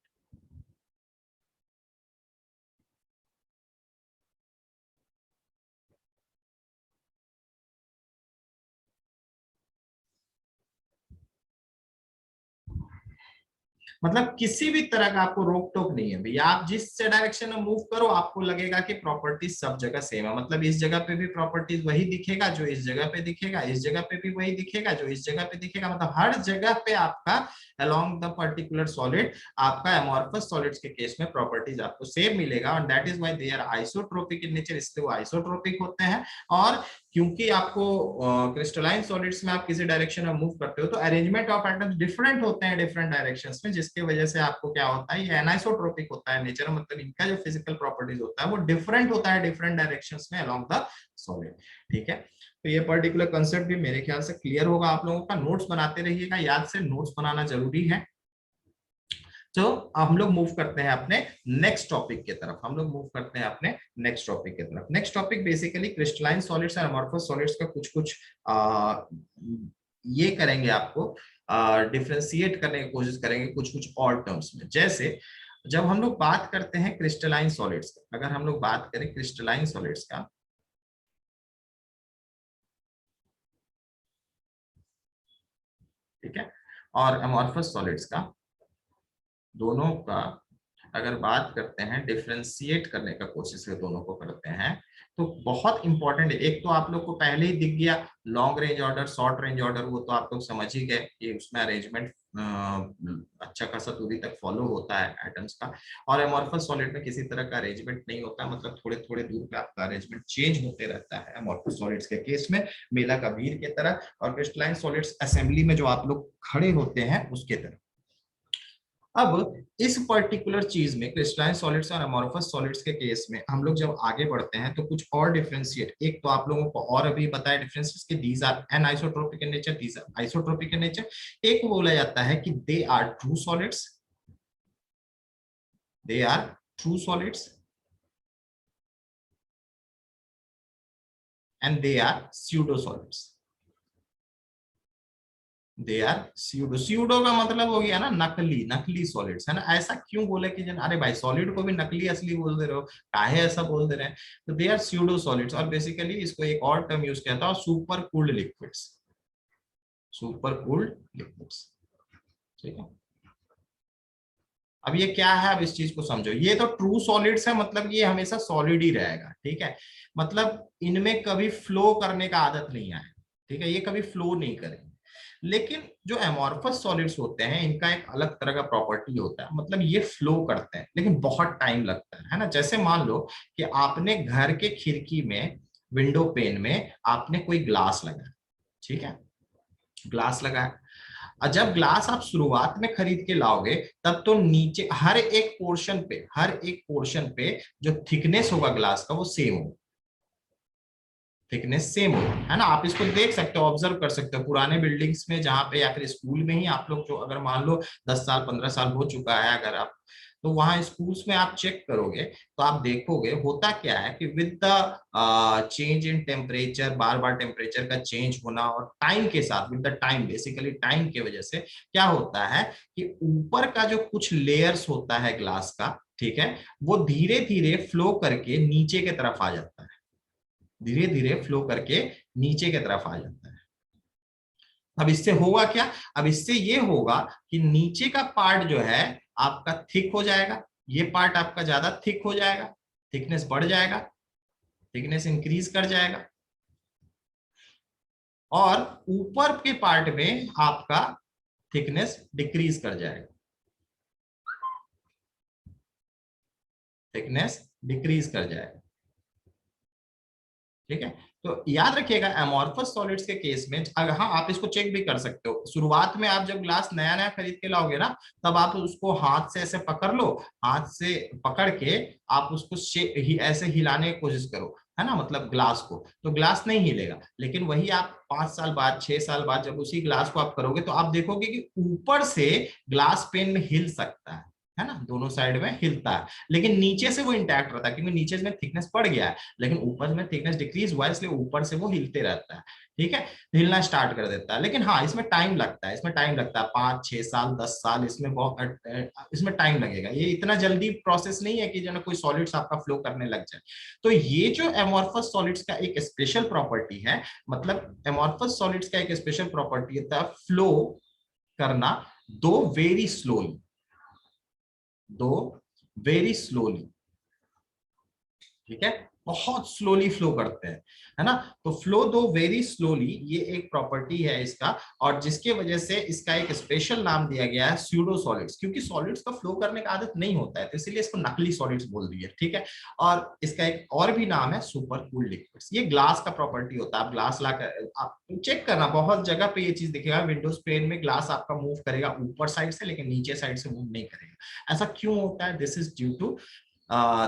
S1: मतलब किसी भी तरह का आपको रोक टोक नहीं है भैया, आप जिस डायरेक्शन में मूव करो आपको लगेगा कि प्रॉपर्टीज सब जगह सेम है। मतलब इस जगह पे भी प्रॉपर्टीज वही दिखेगा जो इस जगह पे दिखेगा, इस जगह पे भी वही दिखेगा जो इस जगह पे दिखेगा, मतलब हर जगह पे आपका अलोंग द पर्टिकुलर सॉलिड, आपका एमॉर्फस सॉलिड्स के केस में प्रॉपर्टीज आपको सेम मिलेगा, और that is why they are isotropic in nature, इसलिए वो आइसोट्रोपिक होते हैं। और क्योंकि आपको क्रिस्टलाइन सॉलिड्स में आप किसी डायरेक्शन में मूव करते हो तो अरेंजमेंट ऑफ एटम्स डिफरेंट होते हैं डिफरेंट डायरेक्शंस में, जिसकी वजह से आपको क्या होता है, ये एनाइसोट्रोपिक होता है नेचर, मतलब इनका जो फिजिकल प्रॉपर्टीज होता है वो डिफरेंट होता है डिफरेंट डायरेक्शंस में अलोंग द सॉलिड। ठीक है, तो ये पर्टिकुलर कंसेप्ट भी मेरे ख्याल से क्लियर होगा आप लोगों का। नोट्स बनाते रहिएगा, याद से नोट्स बनाना जरूरी है। तो हम लोग मूव करते हैं अपने नेक्स्ट टॉपिक की तरफ, हम लोग मूव करते हैं अपने नेक्स्ट टॉपिक की तरफ। Next topic basically crystalline solids और अमॉर्फस सॉलिड्स का कुछ कुछ ये करेंगे, आपको डिफरेंशिएट करने की कोशिश करेंगे कुछ कुछ और टर्म्स में। जैसे जब हम लोग बात करते हैं क्रिस्टलाइन सॉलिड्स का, अगर हम लोग बात करें क्रिस्टलाइन सॉलिड्स का, ठीक है, और अमॉर्फस सॉलिड्स का, दोनों का अगर बात करते हैं, डिफरेंशिएट करने का कोशिश है दोनों को करते हैं, तो बहुत इंपॉर्टेंट है। एक तो आप लोग को पहले ही दिख गया long range order, short range order, वो तो आप लोग समझ ही गए कि उसमें अरेंजमेंट अच्छा खासा दूरी तक फॉलो होता है एटम्स का। और एमॉर्फस सॉलिड में किसी तरह का अरेंजमेंट नहीं होता, मतलब थोड़े थोड़े दूर पे आपका अरेंजमेंट चेंज होते रहता है एमॉर्फस सॉलिड्स के केस में, मेला का भीड़ की तरह, और क्रिस्टलाइन सॉलिड्स असेंबली में जो आप लोग खड़े होते हैं उसके तरह। अब इस पर्टिकुलर चीज में क्रिस्टलाइन सॉलिड्स और अमोर्फस सॉलिड्स के केस में हम लोग जब आगे बढ़ते हैं तो कुछ और डिफरेंशिएट, एक तो आप लोगों को और अभी बताया डिफरेंसेस कि these are anisotropic in nature, these are isotropic in nature. एक बोला जाता है कि they are true solids, they are true solids and they are pseudo solids. They are pseudo, pseudo का मतलब हो गया ना नकली, नकली सॉलिड्स है ना। ऐसा क्यों बोले कि जन अरे भाई सॉलिड को भी नकली असली बोल दे रहे हो, काहे ऐसा बोल दे रहे हैं। तो दे आर स्यूडो सॉलिड्स, और बेसिकली इसको एक और टर्म यूज किया था, super cooled liquids, super cooled liquids. ठीक है, अब ये क्या है, अब इस चीज को समझो। ये तो ट्रू सॉलिड्स है, मतलब ये हमेशा सॉलिड ही रहेगा, ठीक है। मतलब इनमें कभी फ्लो करने का आदत नहीं आए, ठीक है, ये कभी फ्लो नहीं करेंगे। लेकिन जो एमॉर्फस सॉलिड्स होते हैं इनका एक अलग तरह का प्रॉपर्टी होता है, मतलब ये फ्लो करते हैं लेकिन बहुत टाइम लगता है ना। जैसे मान लो कि आपने घर के खिड़की में, विंडो पेन में आपने कोई ग्लास लगाया, ठीक है, ग्लास लगाया। और जब ग्लास आप शुरुआत में खरीद के लाओगे तब तो नीचे हर एक पोर्शन पे, हर एक पोर्शन पे जो थिकनेस होगा ग्लास का वो सेम होगा, थिकनेस सेम होगा, है ना। आप इसको देख सकते हो, ऑब्जर्व कर सकते हो पुराने बिल्डिंग्स में जहां पे, या फिर स्कूल में ही आप लोग जो, अगर मान लो 10 साल 15 साल हो चुका है अगर आप, तो वहां स्कूल्स में आप चेक करोगे तो आप देखोगे होता क्या है कि with the change in temperature, bar bar temperature का चेंज होना और टाइम के साथ, with the time, basically time की वजह से क्या होता है कि ऊपर का जो कुछ लेयर्स होता है ग्लास का, ठीक है, वो धीरे धीरे फ्लो करके नीचे की तरफ आ जाता है, धीरे धीरे फ्लो करके नीचे की तरफ आ जाता है। अब इससे होगा क्या, अब इससे ये होगा कि नीचे का पार्ट जो है आपका थिक हो जाएगा, ये पार्ट आपका ज्यादा थिक हो जाएगा, थिकनेस बढ़ जाएगा, थिकनेस इंक्रीज कर जाएगा, और ऊपर के पार्ट में आपका थिकनेस डिक्रीज कर जाएगा, थिकनेस डिक्रीज कर जाएगा। ठीक है, तो याद रखिएगा एमॉर्फस सॉलिड्स के केस में, अगर हाँ आप इसको चेक भी कर सकते हो, शुरुआत में आप जब ग्लास नया नया खरीद के लाओगे ना, तब आप उसको हाथ से ऐसे पकड़ लो, हाथ से पकड़ के आप उसको ऐसे हिलाने की कोशिश करो, है ना, मतलब ग्लास को, तो ग्लास नहीं हिलेगा। लेकिन वही आप 5 साल बाद, 6 साल बाद जब उसी ग्लास को आप करोगे तो आप देखोगे कि ऊपर से ग्लास पेन में हिल सकता है ना, दोनों साइड में हिलता है, लेकिन नीचे से वो इंटैक्ट रहता है क्योंकि नीचे में थिकनेस बढ़ गया है, लेकिन ऊपर में थिकनेस डिक्रीज हुआ है, इसलिए ऊपर से वो हिलते रहता है। ठीक है, हिलना स्टार्ट कर देता है, लेकिन हाँ इसमें टाइम लगता है, इसमें टाइम लगता है 5 6 साल 10 साल, इसमें बहुत इसमें टाइम लगेगा, ये इतना जल्दी प्रोसेस नहीं है कि जो ना कोई सॉलिड्स आपका फ्लो करने लग जाए। तो ये जो एमॉर्फस सॉलिड्स का एक स्पेशल प्रॉपर्टी है, मतलब एमॉर्फस सॉलिड्स का एक स्पेशल प्रॉपर्टी है फ्लो करना, दो वेरी स्लोली, दो वेरी स्लोली, ठीक है, बहुत स्लोली फ्लो करते हैं, है ना। तो फ्लो दो वेरी स्लोली, ये एक प्रॉपर्टी है इसका, और जिसके वजह से इसका एक स्पेशल नाम दिया गया है स्यूडो सॉलिड्स, क्योंकि सॉलिड्स का फ्लो करने का आदत नहीं होता है तो इसीलिए इसको नकली सॉलिड्स बोल दिए, ठीक है। और इसका एक और भी नाम है सुपर कूल्ड लिक्विड्स। ये ग्लास का प्रॉपर्टी होता है, आप ग्लास लाकर आप चेक करना, बहुत जगह पे ये चीज दिखेगा, विंडोज पेन में ग्लास आपका मूव करेगा ऊपर साइड से लेकिन नीचे साइड से मूव नहीं करेगा। ऐसा क्यों होता है, this is due to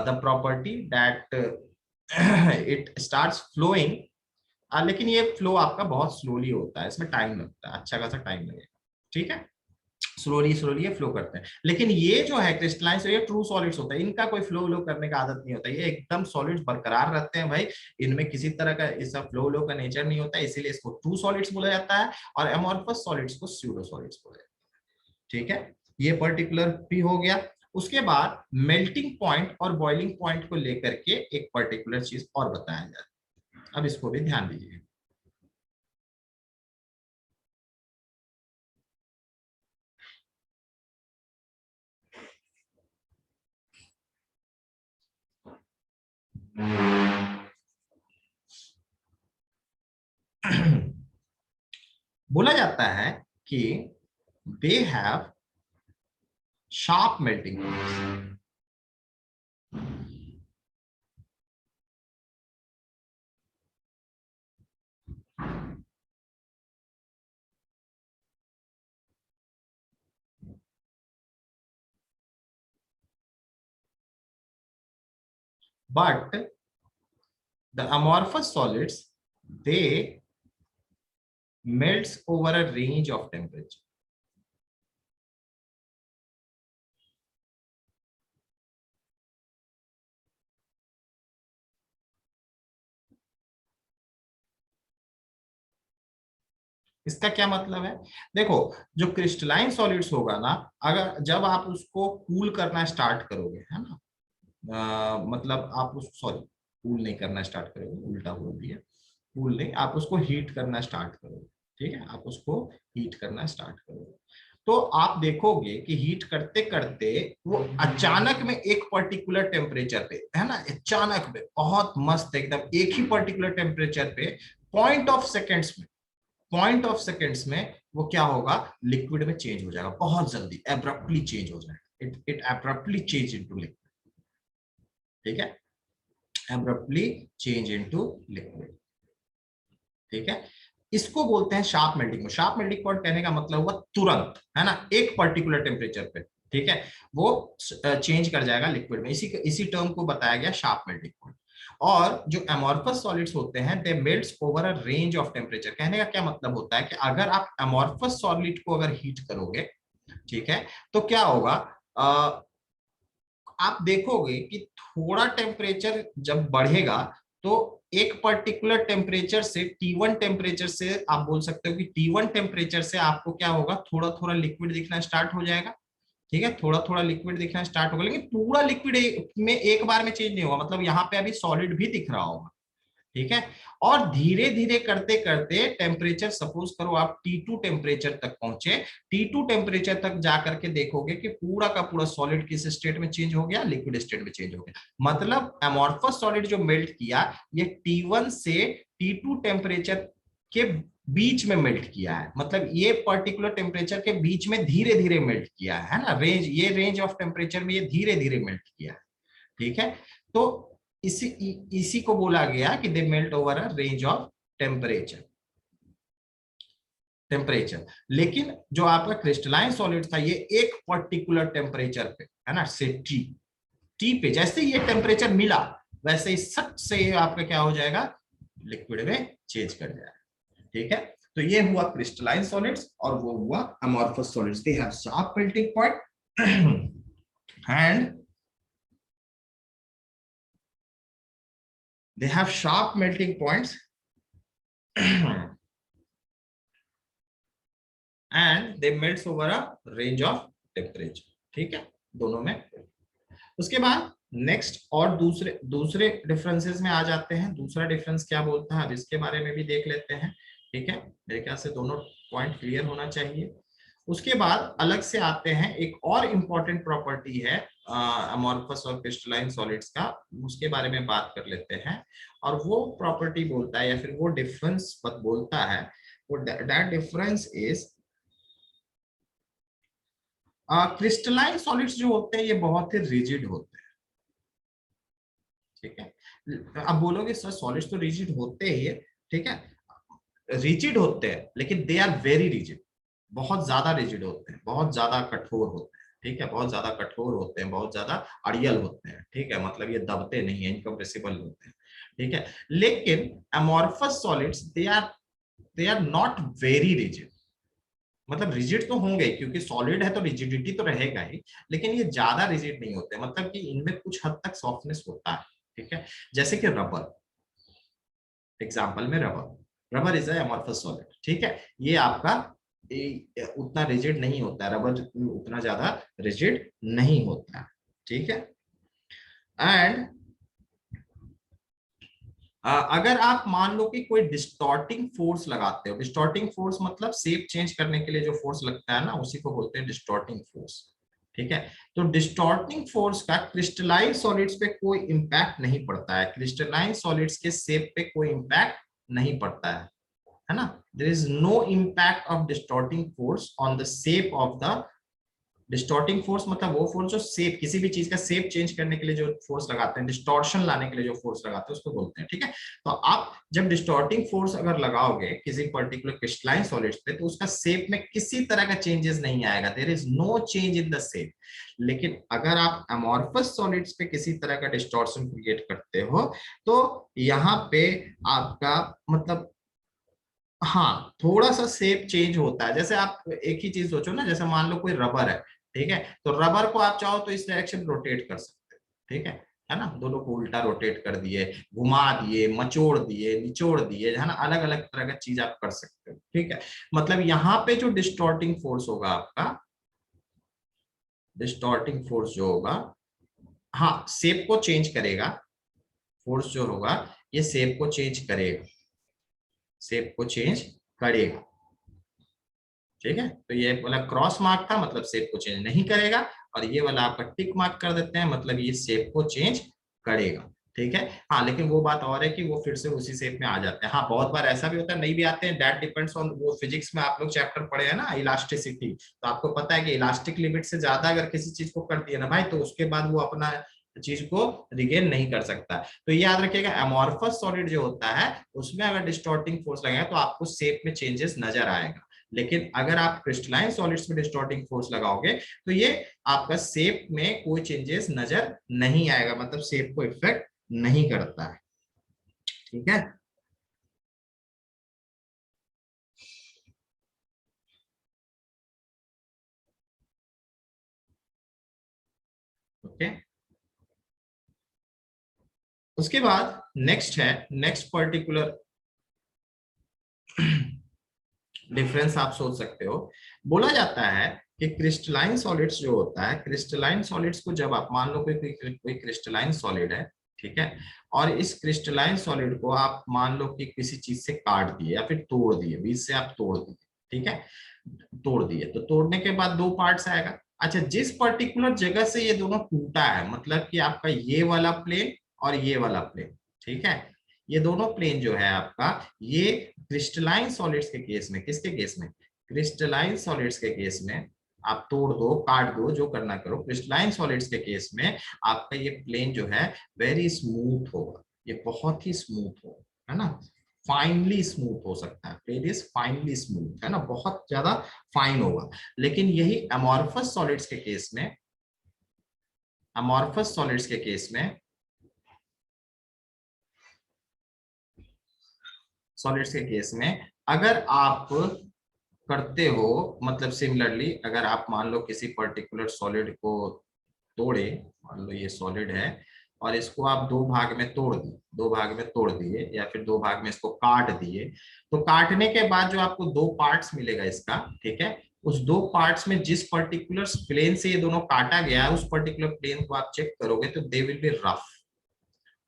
S1: the property that it starts flowing, लेकिन ये फ्लो आपका बहुत स्लोली होता है, इसमें टाइम लगता है, अच्छा खासा टाइम लगेगा, ठीक है, स्लोली स्लोली ये फ्लो करते हैं। लेकिन ये जो है क्रिस्टलाइन, ये ट्रू सॉलिड्स होता है, इनका कोई फ्लो करने का आदत नहीं होता, ये एकदम सॉलिड्स बरकरार रहते हैं भाई, इनमें किसी तरह का ऐसा फ्लो का नेचर नहीं होता है, इसीलिए इसको ट्रू सॉलिड्स बोला जाता है, और एमॉर्फस सॉलिड्स को स्यूडो सॉलिड्स बोला जाता है। ठीक है, ये पर्टिकुलर भी हो गया। उसके बाद मेल्टिंग पॉइंट और बॉइलिंग पॉइंट को लेकर के एक पर्टिकुलर चीज और बताया जाता है, अब इसको भी ध्यान दीजिए। बोला जाता है कि they have sharp melting points. But the amorphous solids, they melts over a range of temperature. इसका क्या मतलब है? देखो, जो क्रिस्टलाइन सॉलिड्स होगा ना, अगर जब आप उसको कूल करना स्टार्ट करोगे, है ना, मतलब आप उस सॉरी कूल नहीं करना स्टार्ट करोगे, उल्टा बोल दिया, कूल नहीं, आप उसको हीट करना स्टार्ट करोगे, ठीक है, आप उसको हीट करना स्टार्ट करोगे, तो आप देखोगे कि हीट करते करते वो अचानक में एक पर्टिकुलर टेम्परेचर पे, है ना, अचानक में बहुत मस्त एकदम एक ही पर्टिकुलर टेम्परेचर पे पॉइंट ऑफ सेकेंड्स में वो क्या होगा, लिक्विड में चेंज हो जाएगा, बहुत जल्दी एब्रप्टली चेंज हो जाएगा, it abruptly change into liquid, ठीक है, एब्रप्टली चेंज इनटू लिक्विड, ठीक है। इसको बोलते हैं sharp melting point. Sharp melting point कहने का मतलब हुआ तुरंत, है ना, एक पर्टिकुलर टेम्परेचर पे, ठीक है, वो चेंज कर जाएगा लिक्विड में, इसी टर्म को बताया गया शार्प मेल्टिंग पॉइंट। और जो अमोर्फस सॉलिड्स होते हैं, they melts over a range of temperature. कहने का क्या मतलब होता है कि अगर आप अमोर्फस सॉलिड को अगर हीट करोगे, ठीक है, तो क्या होगा, आप देखोगे कि थोड़ा टेम्परेचर जब बढ़ेगा तो एक पर्टिकुलर टेम्परेचर से, T1 टेम्परेचर से, आप बोल सकते हो कि T1 टेम्परेचर से आपको क्या होगा, थोड़ा थोड़ा लिक्विड दिखना स्टार्ट हो जाएगा, ठीक है, थोड़ा थोड़ा लिक्विड दिखना स्टार्ट होगा, लेकिन पूरा लिक्विड में एक बार में चेंज नहीं होगा, मतलब यहाँ पे अभी सॉलिड भी दिख रहा होगा, ठीक है। और धीरे धीरे करते करते टेम्परेचर, सपोज करो आप T2 टेम्परेचर तक पहुंचे, T2 टेम्परेचर तक जाकर के देखोगे कि पूरा का पूरा सॉलिड किस स्टेट में चेंज हो गया, लिक्विड स्टेट में चेंज हो गया। मतलब अमोर्फस सॉलिड जो मेल्ट किया, ये T1 से T2 टेम्परेचर के बीच में मेल्ट किया है, मतलब ये पर्टिकुलर टेम्परेचर के बीच में धीरे धीरे मेल्ट किया है ना, ये रेंज ऑफ टेम्परेचर में ये धीरे धीरे मेल्ट किया है, ठीक है। तो इसी को बोला गया कि they melt over a range of temperature. लेकिन जो आपका क्रिस्टलाइन सॉलिड था, ये एक पर्टिकुलर टेम्परेचर पे, है ना, से टी पे जैसे ये टेम्परेचर मिला, वैसे ही सट से ये आपका क्या हो जाएगा, लिक्विड में चेंज कर जाएगा, ठीक है। तो ये हुआ क्रिस्टलाइन सॉलिड्स, और वो हुआ amorphous solids. They have sharp melting point and they have sharp melting points and they melts over a range of temperature, ठीक है, दोनों में। उसके बाद नेक्स्ट और दूसरे दूसरे डिफरेंसेस में आ जाते हैं। दूसरा डिफरेंस क्या बोलता है, अब इसके बारे में भी देख लेते हैं, ठीक है, मेरे ख्याल से दोनों पॉइंट क्लियर होना चाहिए। उसके बाद अलग से आते हैं, एक और इंपॉर्टेंट प्रॉपर्टी है अमोर्फस और क्रिस्टलाइन सॉलिड्स का, उसके बारे में बात कर लेते हैं। और वो प्रॉपर्टी बोलता है, या फिर वो डिफरेंस बोलता है, वो that difference is, crystalline solids जो होते हैं ये बहुत ही रिजिड होते हैं, ठीक है। अब बोलोगे सर सॉलिड्स तो रिजिड होते ही है, ठीक है, रिजिड होते हैं, लेकिन दे आर वेरी रिजिड, बहुत ज्यादा रिजिड होते हैं, बहुत ज्यादा कठोर होते हैं, ठीक है, बहुत ज्यादा कठोर होते हैं, बहुत ज्यादा अड़ियल होते हैं, ठीक है, मतलब ये दबते नहीं है, इनकम्प्रेसिबल होते हैं, ठीक है। लेकिन amorphous solids they are not very rigid, मतलब रिजिड तो होंगे क्योंकि सॉलिड है तो रिजिडिटी तो रहेगा ही, लेकिन ये ज्यादा रिजिड नहीं होते, मतलब कि इनमें कुछ हद तक सॉफ्टनेस होता है, ठीक है। जैसे कि रबर, एग्जाम्पल में रबर इज अमोर्फस सॉलिड, ठीक है, ये आपका उतना रिजिड नहीं होता है, रबर उतना ज्यादा रिजिड नहीं होता है, ठीक है। एंड अगर आप मान लो कि कोई डिस्टॉर्टिंग फोर्स लगाते हो, डिस्टॉर्टिंग फोर्स मतलब शेप चेंज करने के लिए जो फोर्स लगता है ना, उसी को बोलते हैं डिस्टॉर्टिंग फोर्स, ठीक है। तो डिस्टॉर्टिंग फोर्स का क्रिस्टलाइन सॉलिड्स पे कोई इंपैक्ट नहीं पड़ता है, क्रिस्टलाइन सॉलिड्स के शेप पे कोई इंपैक्ट नहीं पड़ता है, है ना, there is no impact of distorting force on the shape of the, distorting force मतलब वो फोर्स जो शेप, किसी भी चीज का शेप चेंज करने के लिए जो फोर्स लगाते हैं, डिस्टॉर्शन लाने के लिए जो फोर्स लगाते हैं उसको बोलते हैं, ठीक है। तो आप जब डिस्टॉर्टिंग फोर्स अगर लगाओगे किसी पर्टिकुलर क्रिस्टलाइन सॉलिड्स पे तो उसका शेप में किसी तरह का चेंजेस नहीं आएगा, there is no change in the shape. लेकिन अगर आप अमॉर्फस सॉलिड्स पे किसी तरह का डिस्टॉर्शन क्रिएट करते हो तो यहाँ पे आपका मतलब हाँ थोड़ा सा शेप चेंज होता है। जैसे आप एक ही चीज सोचो ना, जैसे मान लो कोई रबर है, ठीक है, तो रबर को आप चाहो तो इस डायरेक्शन रोटेट कर सकते हो, ठीक है ना, दोनों को उल्टा रोटेट कर दिए, घुमा दिए, मचोड़ दिए, निचोड़ दिए, है ना, अलग अलग तरह का चीज आप कर सकते हो, ठीक है। मतलब यहाँ पे जो डिस्टॉर्टिंग फोर्स होगा आपका, डिस्टॉर्टिंग फोर्स जो होगा, हाँ शेप को चेंज करेगा, फोर्स जो होगा ये शेप को चेंज करेगा, शेप को चेंज करेगा, ठीक है। तो ये वाला क्रॉस मार्क था मतलब शेप को चेंज नहीं करेगा, और ये वाला आपका टिक मार्क कर देते हैं मतलब ये शेप को चेंज करेगा, ठीक है। हाँ लेकिन वो बात और है कि वो फिर से उसी शेप में आ जाते हैं। हाँ बहुत बार ऐसा भी होता है नहीं भी आते हैं, दैट डिपेंड्स ऑन, वो फिजिक्स में आप लोग चैप्टर पढ़े हैं ना इलास्टिसिटी, तो आपको पता है कि इलास्टिक लिमिट से ज्यादा अगर किसी चीज को कर दिया ना भाई तो उसके बाद वो अपना चीज को रिगेन नहीं कर सकता। तो याद रखिएगा अमॉर्फस सॉलिड जो होता है उसमें अगर डिस्टॉर्टिंग फोर्स लगेगा तो आपको शेप में चेंजेस नजर आएगा, लेकिन अगर आप क्रिस्टलाइन सॉलिड्स में डिस्टॉर्टिंग फोर्स लगाओगे तो ये आपका शेप में कोई चेंजेस नजर नहीं आएगा, मतलब शेप को इफेक्ट नहीं करता है, ठीक है। ओके, उसके बाद नेक्स्ट है, नेक्स्ट पर्टिकुलर डिफरेंस आप सोच सकते हो। बोला जाता है कि क्रिस्टलाइन सॉलिड्स जो होता है, क्रिस्टलाइन सॉलिड्स को जब आप मान लो कोई क्रिस्टलाइन सॉलिड है, ठीक है, और इस क्रिस्टलाइन सॉलिड को आप मान लो कि किसी चीज से काट दिए या फिर तोड़ दिए, बीच से आप तोड़ दिए, ठीक है, तोड़ दिए तो तोड़ने के बाद दो पार्ट्स आएगा। अच्छा जिस पर्टिकुलर जगह से ये दोनों टूटा है, मतलब कि आपका ये वाला प्लेन और ये वाला प्लेन, ठीक है, ये दोनों प्लेन जो है आपका, ये क्रिस्टलाइन सॉलिड्स के केस में, किसके केस में, क्रिस्टलाइन सॉलिड्स के केस में, आप तोड़ दो काट दो जो करना करो, क्रिस्टलाइन सॉलिड्स के केस में आपका ये प्लेन जो है वेरी स्मूथ होगा, ये बहुत ही स्मूथ होगा, है ना, फाइनली स्मूथ हो सकता है, प्लेन इज फाइनली स्मूथ, है ना, बहुत ज्यादा फाइन होगा। लेकिन यही अमॉर्फस सॉलिड्स के केस में, अमॉर्फस सॉलिड्स के केस में, सॉलिड्स के केस में अगर आप करते हो, मतलब सिमिलरली अगर आप मान लो किसी पर्टिकुलर सॉलिड को तोड़े, मान लो ये सॉलिड है और इसको आप दो भाग में तोड़ दिए, दो भाग में तोड़ दिए या फिर दो भाग में इसको काट दिए, तो काटने के बाद जो आपको दो पार्ट्स मिलेगा इसका, ठीक है, उस दो पार्ट्स में जिस पर्टिकुलर प्लेन से ये दोनों काटा गया है उस पर्टिकुलर प्लेन को आप चेक करोगे तो दे विल बी रफ,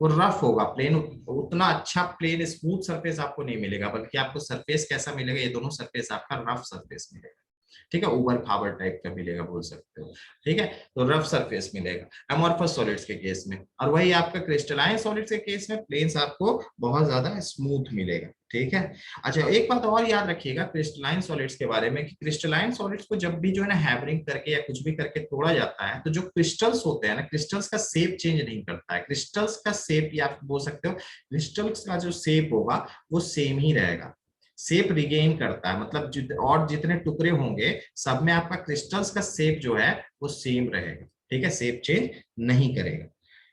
S1: वो रफ होगा प्लेन, उतना अच्छा प्लेन स्मूथ सरफेस आपको नहीं मिलेगा, बल्कि आपको सरफेस कैसा मिलेगा, ये दोनों सरफेस आपका रफ सरफेस मिलेगा, ठीक है, उबड़ खाबड़ टाइप का मिलेगा बोल सकते हो, ठीक है, तो रफ सरफेस मिलेगा अमॉर्फस सॉलिड्स के केस में, और वही आपका क्रिस्टलाइन सॉलिड्स के केस में प्लेन्स आपको बहुत ज्यादा स्मूथ मिलेगा, ठीक है। अच्छा एक बात और याद रखिएगा क्रिस्टलाइन सॉलिड्स के बारे में कि क्रिस्टलाइन सॉलिड्स को जब भी जो है ना हैमरिंग करके या कुछ भी करके तोड़ा जाता है तो जो क्रिस्टल्स होते हैं ना, क्रिस्टल्स का शेप चेंज नहीं करता है, क्रिस्टल्स का शेप या आप बोल सकते हो क्रिस्टल्स का जो शेप होगा वो सेम ही रहेगा, शेप रिगेन करता है, मतलब और जितने टुकड़े होंगे सब में आपका क्रिस्टल्स का शेप जो है वो सेम रहेगा, ठीक है, शेप चेंज नहीं करेगा,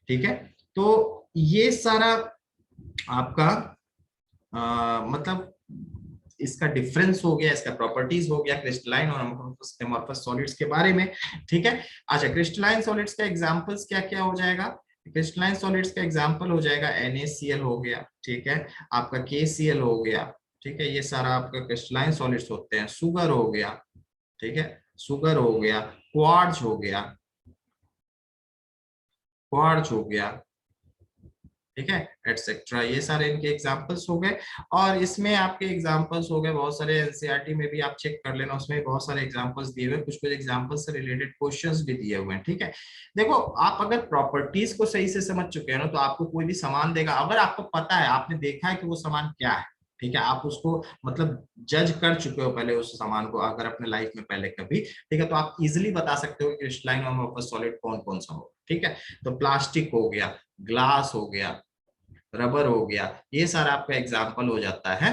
S1: ठीक है। तो ये सारा आपका मतलब इसका डिफरेंस हो गया, इसका प्रॉपर्टीज हो गया क्रिस्टलाइन और अमॉर्फस सॉलिड्स के बारे में, ठीक है। अच्छा क्रिस्टलाइन सॉलिड्स का एग्जांपल्स क्या क्या हो जाएगा, क्रिस्टलाइन सॉलिड्स का एग्जांपल हो जाएगा NaCl हो गया, ठीक है, आपका KCl हो गया, ठीक है, ये सारा आपका क्रिस्टलाइन सॉलिड्स होते हैं, सुगर हो गया, ठीक है, सुगर हो गया, क्वार्ट्ज हो गया, क्वार्ट्ज हो गया, ठीक है, एटसेट्रा, ये सारे इनके एग्जांपल्स हो गए। और इसमें आपके एग्जांपल्स हो गए बहुत सारे, एनसीईआरटी में भी आप चेक कर लेना, उसमें बहुत सारे एग्जांपल्स दिए हुए, कुछ कुछ एग्जांपल्स से रिलेटेड क्वेश्चंस भी दिए हुए हैं, ठीक है। देखो आप अगर प्रॉपर्टीज को सही से समझ चुके हैं ना तो आपको कोई भी सामान देगा, अगर आपको पता है, आपने देखा है कि वो सामान क्या है, ठीक है, आप उसको मतलब जज कर चुके हो पहले उस सामान को, अगर अपने लाइफ में पहले कभी, ठीक है, तो आप इजिली बता सकते हो कि क्रिस्टलाइन और अमोर्फस सॉलिड कौन कौन सा हो। ठीक है, तो प्लास्टिक हो गया, ग्लास हो गया, रबर हो गया, ये सारा आपका एग्जाम्पल हो जाता है,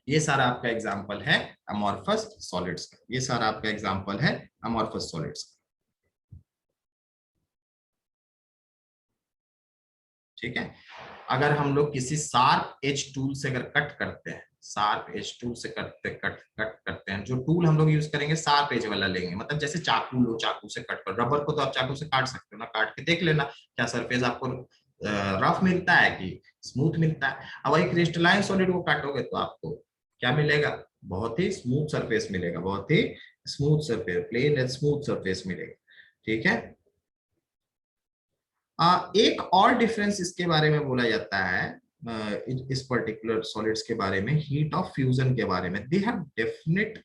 S1: ये सारा आपका एग्जाम्पल है अमोर्फस सॉलिड्स का, ये सारा आपका एग्जाम्पल है अमोर्फस सॉलिड्स का। ठीक है, अगर हम लोग किसी शार्प एज टूल से अगर कट करते हैं, शार्प एज टूल से कट करते हैं, जो टूल हम लोग यूज करेंगे शार्प एज वाला लेंगे, मतलब जैसे चाकू लो, चाकू से कट कर, रबर को तो आप चाकू से काट सकते हो ना, काट के देख लेना क्या सरफेस आपको रफ मिलता है कि स्मूथ मिलता है। अब वही क्रिस्टलाइन सॉलिड को काटोगे तो आपको क्या मिलेगा, बहुत ही स्मूथ सरफेस मिलेगा, बहुत ही smooth surface, plane and smooth surface मिलेगा। ठीक है, एक और डिफरेंस इसके बारे में बोला जाता है, इस पर्टिकुलर सॉलिड्स के बारे में, हीट ऑफ फ्यूजन के बारे में, they have definite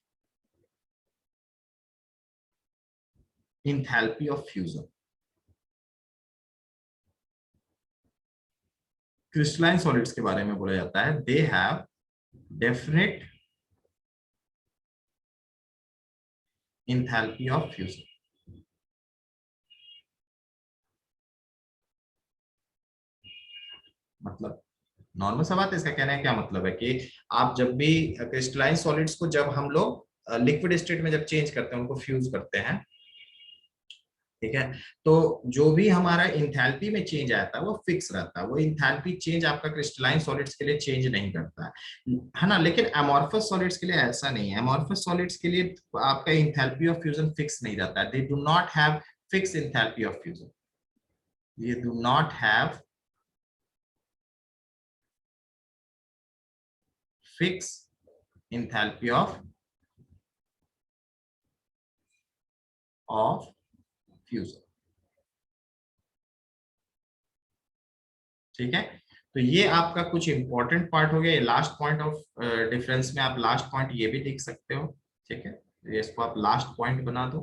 S1: enthalpy of fusion. Crystalline solids के बारे में बोला जाता है they have definite enthalpy of fusion. मतलब नॉर्मल सा बात है, इसका कहना है क्या मतलब है कि आप जब भी क्रिस्टलाइन सॉलिड्स को जब हम लोग लिक्विड स्टेट में जब चेंज करते हैं, उनको फ्यूज करते हैं, ठीक है, तो जो भी हमारा इंथैल्पी में चेंज आता है वो फिक्स रहता है, वो इंथैल्पी चेंज आपका क्रिस्टलाइन सॉलिड्स के लिए चेंज नहीं करता है ना। लेकिन अमोर्फस सॉलिड्स के लिए ऐसा नहीं है, अमोर्फस सॉलिड्स के लिए आपका इंथैल्पी ऑफ फ्यूजन फिक्स नहीं रहता है, they do not have fix enthalpy of fusion, ये do not have fix enthalpy of fusion. ठीक है, तो ये आपका कुछ इंपॉर्टेंट पार्ट हो गया, ये लास्ट पॉइंट ऑफ डिफरेंस में आप लास्ट पॉइंट ये भी लिख सकते हो। ठीक है, ये इसको आप लास्ट पॉइंट बना दो,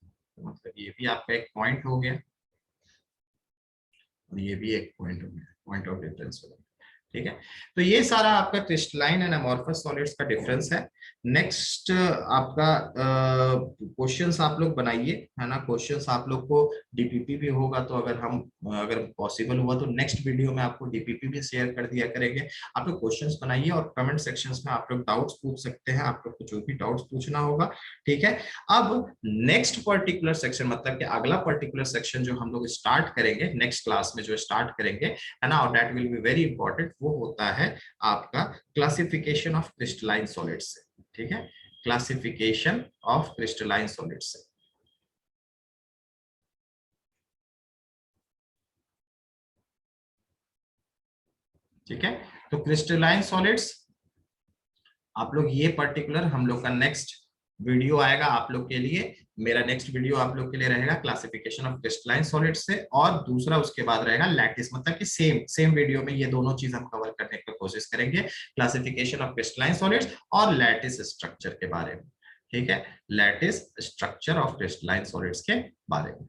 S1: तो मतलब ये भी आपका एक पॉइंट हो गया और ये भी एक पॉइंट हो गया, पॉइंट ऑफ डिफरेंस हो गया। ठीक है, तो ये सारा आपका क्रिस्टलाइन एंड अमोर्फस सॉलिड्स का डिफरेंस है। नेक्स्ट आपका क्वेश्चंस आप लोग बनाइए, है ना, क्वेश्चंस आप लोग को डीपीपी भी होगा, तो अगर पॉसिबल हुआ तो नेक्स्ट वीडियो में आपको डीपीपी भी शेयर कर दिया करेंगे। आप लोग क्वेश्चंस बनाइए और कमेंट सेक्शंस में आप लोग डाउट्स पूछ सकते हैं, आप लोग को जो भी डाउट्स पूछना होगा। ठीक है, अब नेक्स्ट पर्टिकुलर सेक्शन, मतलब कि अगला पर्टिकुलर सेक्शन जो हम लोग स्टार्ट करेंगे नेक्स्ट क्लास में, जो स्टार्ट करेंगे, है ना, और that will be very important, वो होता है आपका क्लासिफिकेशन ऑफ क्रिस्टलाइन सॉलिड्स से। ठीक है, क्लासिफिकेशन ऑफ क्रिस्टलाइन सॉलिड्स से। ठीक है, तो क्रिस्टलाइन सॉलिड्स आप लोग ये पर्टिकुलर हम लोग का नेक्स्ट वीडियो आएगा आप लोग के लिए, मेरा नेक्स्ट वीडियो आप लोग के लिए रहेगा क्लासिफिकेशन ऑफ क्रिस्टलाइन सॉलिड्स से, और दूसरा उसके बाद रहेगा लैटिस, मतलब कि सेम सेम वीडियो में ये दोनों चीज हम कवर करने की कोशिश करेंगे, क्लासिफिकेशन ऑफ क्रिस्टलाइन सॉलिड्स और लैटिस स्ट्रक्चर के बारे में। ठीक है, lattice structure of crystalline solids के बारे में।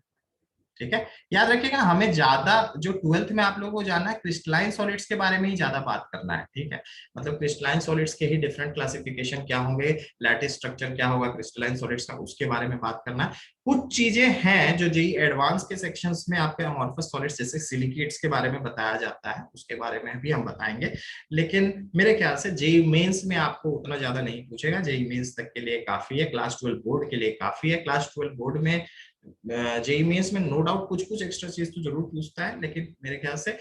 S1: ठीक है, याद रखिएगा हमें ज्यादा जो 12th में आप लोगों को जानना है क्रिस्टलाइन सॉलिड्स के बारे में ही ज्यादा बात करना है। ठीक है, मतलब क्रिस्टलाइन सॉलिड्स के ही डिफरेंट क्लासिफिकेशन क्या होंगे, लैटिस स्ट्रक्चर क्या होगा क्रिस्टलाइन सॉलिड्स का, उसके बारे में बात करना है। कुछ चीजें हैं जो जेई एडवांस के सेक्शंस में आपके अमोर्फस सॉलिड्स जैसे सिलिकेट्स के बारे में बताया जाता है, उसके बारे में भी हम बताएंगे, लेकिन मेरे ख्याल से जेई मेंस में आपको उतना ज्यादा नहीं पूछेगा, जेई मेंस तक के लिए काफी है, क्लास 12 बोर्ड के लिए काफी है। क्लास 12 बोर्ड में जेई मेंस में नो डाउट कुछ कुछ एक्स्ट्रा चीज तो जरूर पूछता है, लेकिन मेरे ख्याल से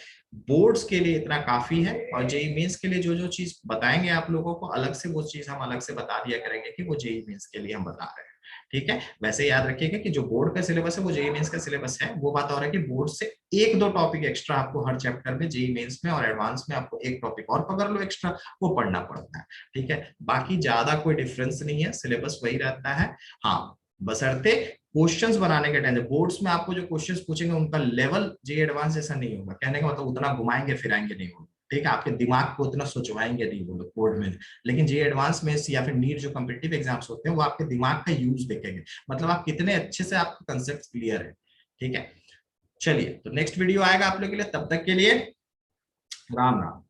S1: बोर्ड्स के लिए इतना काफी है, और जेई मेंस के लिए जो जो चीज बताएंगे आप लोगों को अलग से, वो चीज हम अलग से बता दिया करेंगे कि वो जेई मेंस के लिए हम बता रहे हैं। ठीक है, वैसे याद रखिएगा कि जो बोर्ड का सिलेबस है वो जेई मेंस का सिलेबस है, वो बात और है कि बोर्ड से एक दो टॉपिक एक्स्ट्रा आपको हर चैप्टर में जेई मेंस में और एडवांस में आपको एक टॉपिक और पकड़ लो एक्स्ट्रा, वो पढ़ना पड़ता है। ठीक है, बाकी ज्यादा कोई डिफरेंस नहीं है, सिलेबस वही रहता है। हाँ, बशर्ते क्वेश्चंस बनाने के टाइम बोर्ड्स में आपको जो क्वेश्चंस पूछेंगे उनका लेवल जे एडवांस जैसा नहीं होगा, कहने का मतलब उतना घुमाएंगे फिराएंगे नहीं होगा। ठीक है, आपके दिमाग को उतना सोचवाएंगे नहीं वो लोग बोर्ड में, लेकिन जे एडवांस में या फिर नीट जो कॉम्पिटिटिव एग्जाम्स होते हैं वो आपके दिमाग का यूज देखेंगे, मतलब आप कितने अच्छे से आपका कंसेप्ट क्लियर है। ठीक है, चलिए, तो नेक्स्ट वीडियो आएगा आप लोग के लिए, तब तक के लिए राम राम।